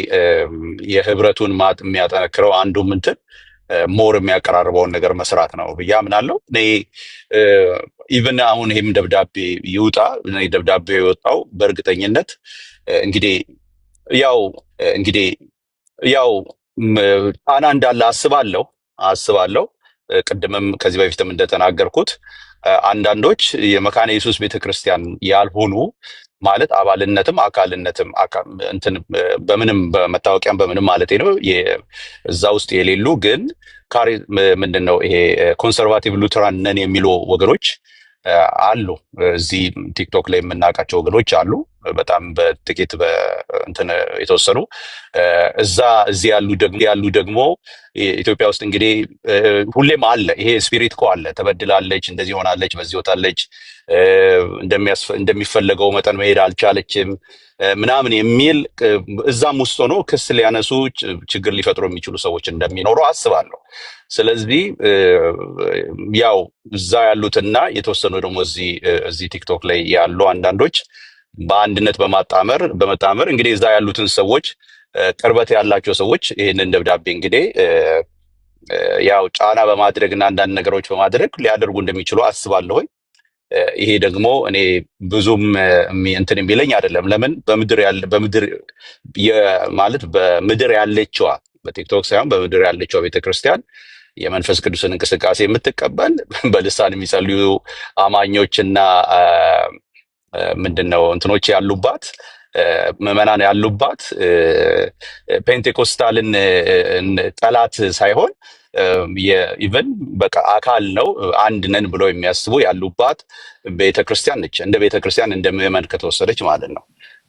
የህብረቱን የሚያጠነክረው አንዱም እንትን ሞር የሚያቀራርበውን ነገር መስራት ነው ብዬ አምናለሁ። እኔ ኢቨን አሁን ይህም ደብዳቤ ይውጣ ደብዳቤ የወጣው በእርግጠኝነት እንግዲህ ያው ጫና እንዳለ አስባለሁ። ቅድምም ከዚህ በፊትም እንደተናገርኩት አንዳንዶች የመካነ ኢየሱስ ቤተክርስቲያን ያልሆኑ ማለት አባልነትም አካልነትም እንትን በምንም በመታወቂያም በምንም ማለት ነው እዛ ውስጥ የሌሉ ግን ምንድነው ይሄ ኮንሰርቫቲቭ ሉተራን ነን የሚሉ ወገኖች አሉ። እዚህ ቲክቶክ ላይ የምናውቃቸው ወገኖች አሉ። በጣም በጥቂት እንትን የተወሰኑ እዚህ ያሉ ደግሞ ኢትዮጵያ ውስጥ እንግዲህ ሁሌም አለ ይሄ ስፒሪት እኮ አለ። ተበድላለች፣ እንደዚህ ሆናለች፣ በዚህ ወታለች፣ እንደሚፈለገው መጠን መሄድ አልቻለችም ምናምን የሚል እዛም ውስጥ ሆኖ ክስ ሊያነሱ ችግር ሊፈጥሩ የሚችሉ ሰዎች እንደሚኖሩ አስባለሁ። ስለዚህ ያው እዛ ያሉትና የተወሰኑ ደግሞ እዚህ ቲክቶክ ላይ ያሉ አንዳንዶች በአንድነት በመጣመር እንግዲህ እዛ ያሉትን ሰዎች ቅርበት ያላቸው ሰዎች ይህንን ደብዳቤ እንግዲህ ያው ጫና በማድረግና አንዳንድ ነገሮች በማድረግ ሊያደርጉ እንደሚችሉ አስባለሁ። ይሄ ደግሞ እኔ ብዙም እንትን የሚለኝ አይደለም። ለምን በምድር ያለችዋ በቲክቶክ ሳይሆን በምድር ያለችዋ ቤተክርስቲያን የመንፈስ ቅዱስን እንቅስቃሴ የምትቀበል በልሳን የሚጸልዩ አማኞችና ምንድነው እንትኖች ያሉባት ምዕመናን ያሉባት ፔንቴኮስታልን ጠላት ሳይሆን የኢቨን በቃ አካል ነው አንድ ነን ብሎ የሚያስቡ ያሉባት ቤተክርስቲያን ነች። እንደ ቤተክርስቲያን እንደ ምዕመን ከተወሰደች ማለት ነው።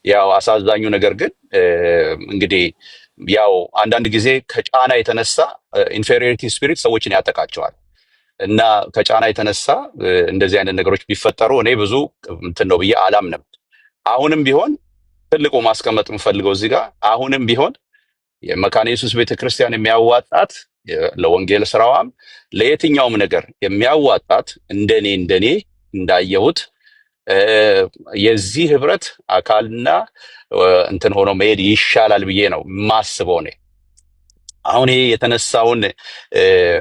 ያው አሳዛኙ ነገር ግን እንግዲህ ያው አንዳንድ ጊዜ ከጫና የተነሳ ኢንፌሪዮሪቲ ስፒሪት ሰዎችን ያጠቃቸዋል እና ከጫና የተነሳ እንደዚህ አይነት ነገሮች ቢፈጠሩ እኔ ብዙ እንትን ነው ብዬ አላምንም። አሁንም ቢሆን ትልቁ ማስቀመጥ የምፈልገው እዚህ ጋር አሁንም ቢሆን የመካነ ኢየሱስ ቤተክርስቲያን የሚያዋጣት ለወንጌል ስራዋም ለየትኛውም ነገር የሚያዋጣት እንደኔ እንዳየሁት የዚህ ህብረት አካልና እንትን ሆኖ መሄድ ይሻላል ብዬ ነው ማስበው ነው። አሁን ይሄ የተነሳውን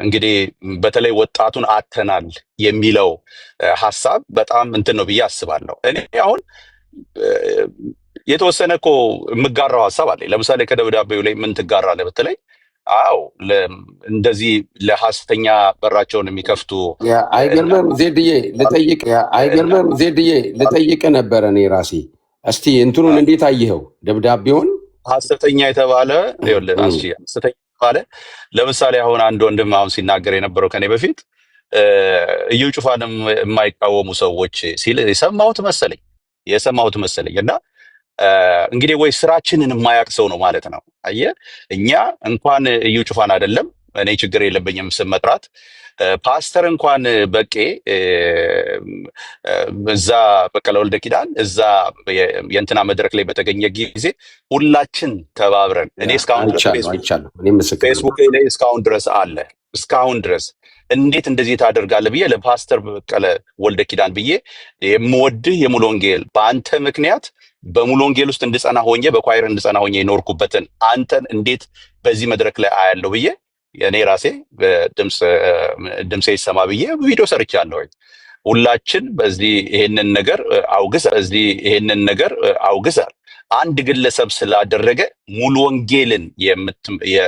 እንግዲህ በተለይ ወጣቱን አተናል የሚለው ሐሳብ በጣም እንትን ነው ብዬ አስባለሁ። እኔ አሁን የተወሰነ እኮ የምጋራው ሐሳብ አለ። ለምሳሌ ከደብዳቤው ላይ ምን ትጋራለህ በተለይ አዎ እንደዚህ ለሐሰተኛ በራቸውን የሚከፍቱ አይገርምም ዜድዬ ልጠይቅ ነበረ እኔ ራሴ። እስቲ እንትኑን እንዴት አየኸው ደብዳቤውን? ሐሰተኛ የተባለ ሐሰተኛ የተባለ ለምሳሌ አሁን አንድ ወንድም አሁን ሲናገር የነበረው ከኔ በፊት እዩ ጩፋንም የማይቃወሙ ሰዎች ሲል የሰማሁት መሰለኝ እና እንግዲህ ወይ ስራችንን የማያውቅ ሰው ነው ማለት ነው። አየህ እኛ እንኳን እዩ ጩፋን አይደለም እኔ ችግር የለብኝም ስም መጥራት ፓስተር እንኳን በቄ እዛ በቀለ ወልደ ኪዳን እዛ የእንትና መድረክ ላይ በተገኘ ጊዜ ሁላችን ተባብረን እኔ እስካሁን ድረስ ፌስቡክ ላይ እስካሁን ድረስ አለ እስካሁን ድረስ እንዴት እንደዚህ ታደርጋለህ ብዬ ለፓስተር በቀለ ወልደ ኪዳን ብዬ የምወድህ የሙሉ ወንጌል በአንተ ምክንያት በሙሉ ወንጌል ውስጥ እንድጸና ሆኜ በኳይር እንድጸና ሆኜ የኖርኩበትን አንተን እንዴት በዚህ መድረክ ላይ አያለው ብዬ እኔ ራሴ ድምጼ ይሰማ ብዬ ቪዲዮ ሰርቻለሁ። ሁላችን በዚህ ይሄንን ነገር አውግዛል። አንድ ግለሰብ ስላደረገ ሙሉ ወንጌልን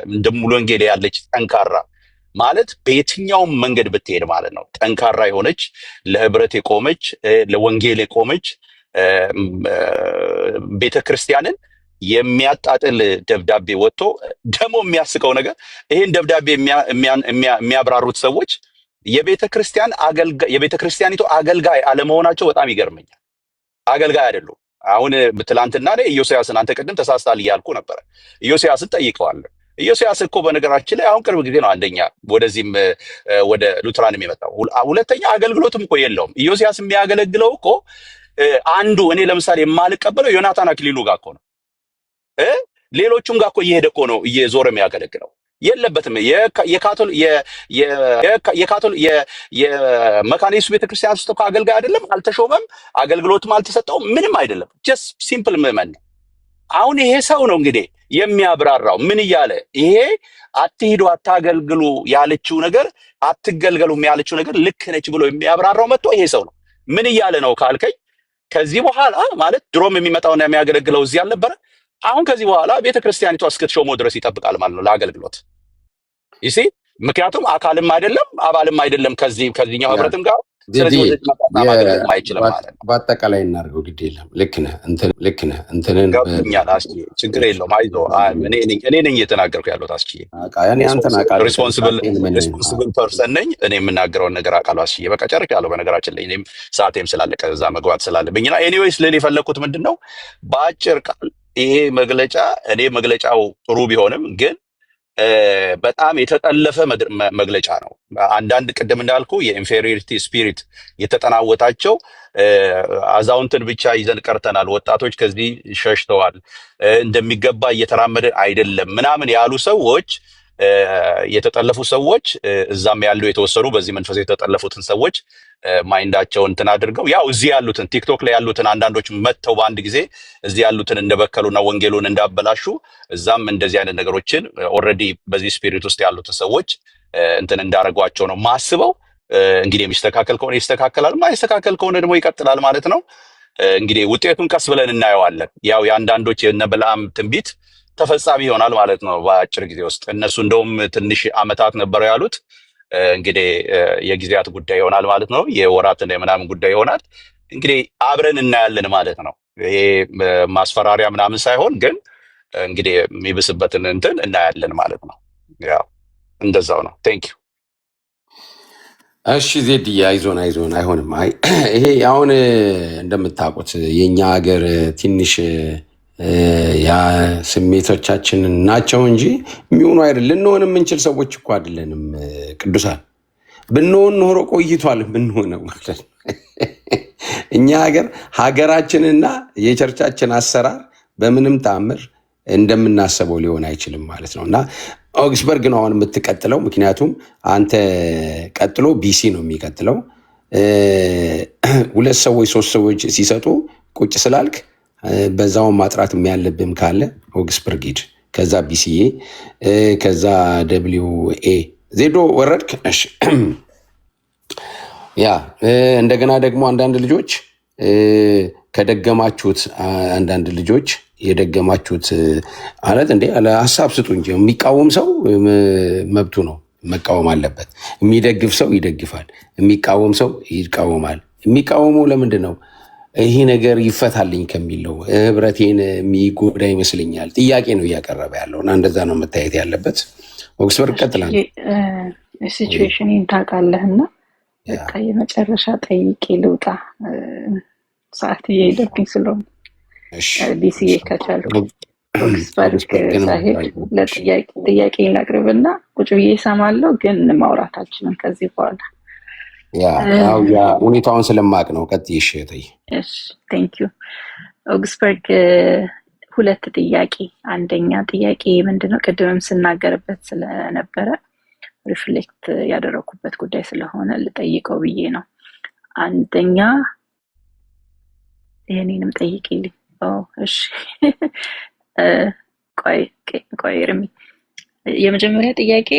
እንደ ሙሉ ወንጌል ያለች ጠንካራ ማለት በየትኛውም መንገድ ብትሄድ ማለት ነው ጠንካራ የሆነች ለህብረት የቆመች ለወንጌል የቆመች ቤተክርስቲያንን የሚያጣጥል ደብዳቤ ወጥቶ ደግሞ የሚያስቀው ነገር ይሄን ደብዳቤ የሚያብራሩት ሰዎች የቤተክርስቲያኒቱ አገልጋይ አለመሆናቸው በጣም ይገርመኛል። አገልጋይ አይደሉም። አሁን ትላንትና ላይ ኢዮስያስን አንተ ቅድም ተሳስተሃል እያልኩ ነበረ። ኢዮስያስን ጠይቀዋለሁ። ኢዮስያስ እኮ በነገራችን ላይ አሁን ቅርብ ጊዜ ነው አንደኛ ወደዚህም ወደ ሉትራንም የመጣው፣ ሁለተኛ አገልግሎትም እኮ የለውም። ኢዮስያስ የሚያገለግለው እኮ አንዱ እኔ ለምሳሌ የማልቀበለው ዮናታን አክሊሉ ጋር እኮ ነው። ሌሎቹም ጋር እኮ እየሄደ እኮ ነው እየዞረ የሚያገለግለው። የለበትም የመካነ ኢየሱስ ቤተክርስቲያን ውስጥ እኮ አገልጋይ አይደለም፣ አልተሾመም፣ አገልግሎትም አልተሰጠውም፣ ምንም አይደለም። ጀስት ሲምፕል ምዕመን ነው። አሁን ይሄ ሰው ነው እንግዲህ የሚያብራራው ምን እያለ ይሄ አትሂዱ አታገልግሉ ያለችው ነገር አትገልገሉም ያለችው ነገር ልክ ነች ብሎ የሚያብራራው መጥቶ ይሄ ሰው ነው ምን እያለ ነው ካልከኝ፣ ከዚህ በኋላ ማለት ድሮም የሚመጣውና የሚያገለግለው እዚህ አልነበረ። አሁን ከዚህ በኋላ ቤተክርስቲያኒቷ እስክትሾመው ድረስ ይጠብቃል ማለት ነው ለአገልግሎት ይሲ። ምክንያቱም አካልም አይደለም አባልም አይደለም ከዚህኛው ህብረትም ጋር ስለዚህ አይችልም ማለት ነው። በአጠቃላይ እናድርገው ግድ የለም። ልክ ነህ እንትንን ገብቶኛል። አስኪ ችግር የለውም አይዞህ። እኔ ነኝ እየተናገርኩ ያለሁት አስኪ ሪስፖንስብል ፐርሰን ነኝ። እኔ የምናገረውን ነገር አውቃለሁ አስኪ። በቃ ጨርሻለሁ። በነገራችን ላይ እኔም ሰዓቴም ስላለቀ እዛ መግባት ስላለብኝና ኤኒዌይስ ልል የፈለግኩት ምንድን ነው በአጭር ቃል ይሄ መግለጫ እኔ መግለጫው ጥሩ ቢሆንም ግን በጣም የተጠለፈ መግለጫ ነው። አንዳንድ ቅድም እንዳልኩ የኢንፌሪዮሪቲ ስፒሪት የተጠናወታቸው አዛውንትን ብቻ ይዘን ቀርተናል፣ ወጣቶች ከዚህ ሸሽተዋል፣ እንደሚገባ እየተራመደ አይደለም ምናምን ያሉ ሰዎች የተጠለፉ ሰዎች እዛም ያሉ የተወሰኑ በዚህ መንፈስ የተጠለፉትን ሰዎች ማይንዳቸው እንትን አድርገው ያው እዚህ ያሉትን ቲክቶክ ላይ ያሉትን አንዳንዶች መጥተው በአንድ ጊዜ እዚህ ያሉትን እንደበከሉና ወንጌሉን እንዳበላሹ እዛም እንደዚህ አይነት ነገሮችን ኦልሬዲ በዚህ ስፒሪት ውስጥ ያሉትን ሰዎች እንትን እንዳደረጓቸው ነው ማስበው። እንግዲህ የሚስተካከል ከሆነ ይስተካከላል፣ ማይስተካከል ከሆነ ደግሞ ይቀጥላል ማለት ነው። እንግዲህ ውጤቱን ቀስ ብለን እናየዋለን። ያው የአንዳንዶች የነ በለዓም ትንቢት ተፈጻሚ ይሆናል ማለት ነው በአጭር ጊዜ ውስጥ። እነሱ እንደውም ትንሽ አመታት ነበረው ያሉት፣ እንግዲህ የጊዜያት ጉዳይ ይሆናል ማለት ነው። የወራትና የምናምን ጉዳይ ይሆናል። እንግዲህ አብረን እናያለን ማለት ነው። ይሄ ማስፈራሪያ ምናምን ሳይሆን ግን እንግዲህ የሚብስበትን እንትን እናያለን ማለት ነው። ያው እንደዛው ነው። ቴንክ ዩ። እሺ ዜድዬ፣ አይዞን አይዞን፣ አይሆንም። አይ ይሄ አሁን እንደምታውቁት የእኛ ሀገር ትንሽ ያ ስሜቶቻችን ናቸው እንጂ የሚሆኑ አይደል። ልንሆን የምንችል ሰዎች እኮ አይደለንም። ቅዱሳን ብንሆን ኖሮ ቆይቷል ብንሆነው ማለት ነው። እኛ ሀገራችንና የቸርቻችን አሰራር በምንም ተአምር እንደምናስበው ሊሆን አይችልም ማለት ነው። እና ኦግስበርግ ነው አሁን የምትቀጥለው። ምክንያቱም አንተ ቀጥሎ ቢሲ ነው የሚቀጥለው። 2 ሰዎች 3 ሰዎች ሲሰጡ ቁጭ ስላልክ በዛውን ማጥራት የሚያለብም ካለ ኦግስበርግ ሂድ፣ ከዛ ቢሲኤ፣ ከዛ ደብሊው ኤ። ዜዶ ወረድክ? እሺ ያ እንደገና ደግሞ አንዳንድ ልጆች ከደገማችሁት አንዳንድ ልጆች የደገማችሁት ማለት እንዴ ሀሳብ ስጡ እንጂ የሚቃወም ሰው መብቱ ነው፣ መቃወም አለበት። የሚደግፍ ሰው ይደግፋል፣ የሚቃወም ሰው ይቃወማል። የሚቃወመው ለምንድን ነው? ይሄ ነገር ይፈታልኝ ከሚል ነው። ህብረቴን የሚጎዳ ይመስለኛል ጥያቄ ነው እያቀረበ ያለው እና እንደዛ ነው መታየት ያለበት። ኦክስፈርድ ቀጥላል። ሲቹዌሽንን ታውቃለህና በቃ የመጨረሻ ጠይቄ ልውጣ፣ ሰዓት እየሄደብኝ ስለሆነ ቢሲኤ ከቻልኩ ኦክስፈርድ ሳሄድ ለጥያቄ ላቅርብና ቁጭ ብዬ እሰማለሁ፣ ግን ማውራታችንም ከዚህ በኋላ ያ ሁኔታውን ስለማቅ ነው። ቀጥይ። እሺ ቴንክ ዩ ኦግስበርግ። 2 ጥያቄ። አንደኛ ጥያቄ ምንድነው ቅድምም ስናገርበት ስለነበረ ሪፍሌክት ያደረኩበት ጉዳይ ስለሆነ ልጠይቀው ብዬ ነው። አንደኛ የኔንም ጠይቂልኝ። እሺ ቆይ እርሚ፣ የመጀመሪያ ጥያቄ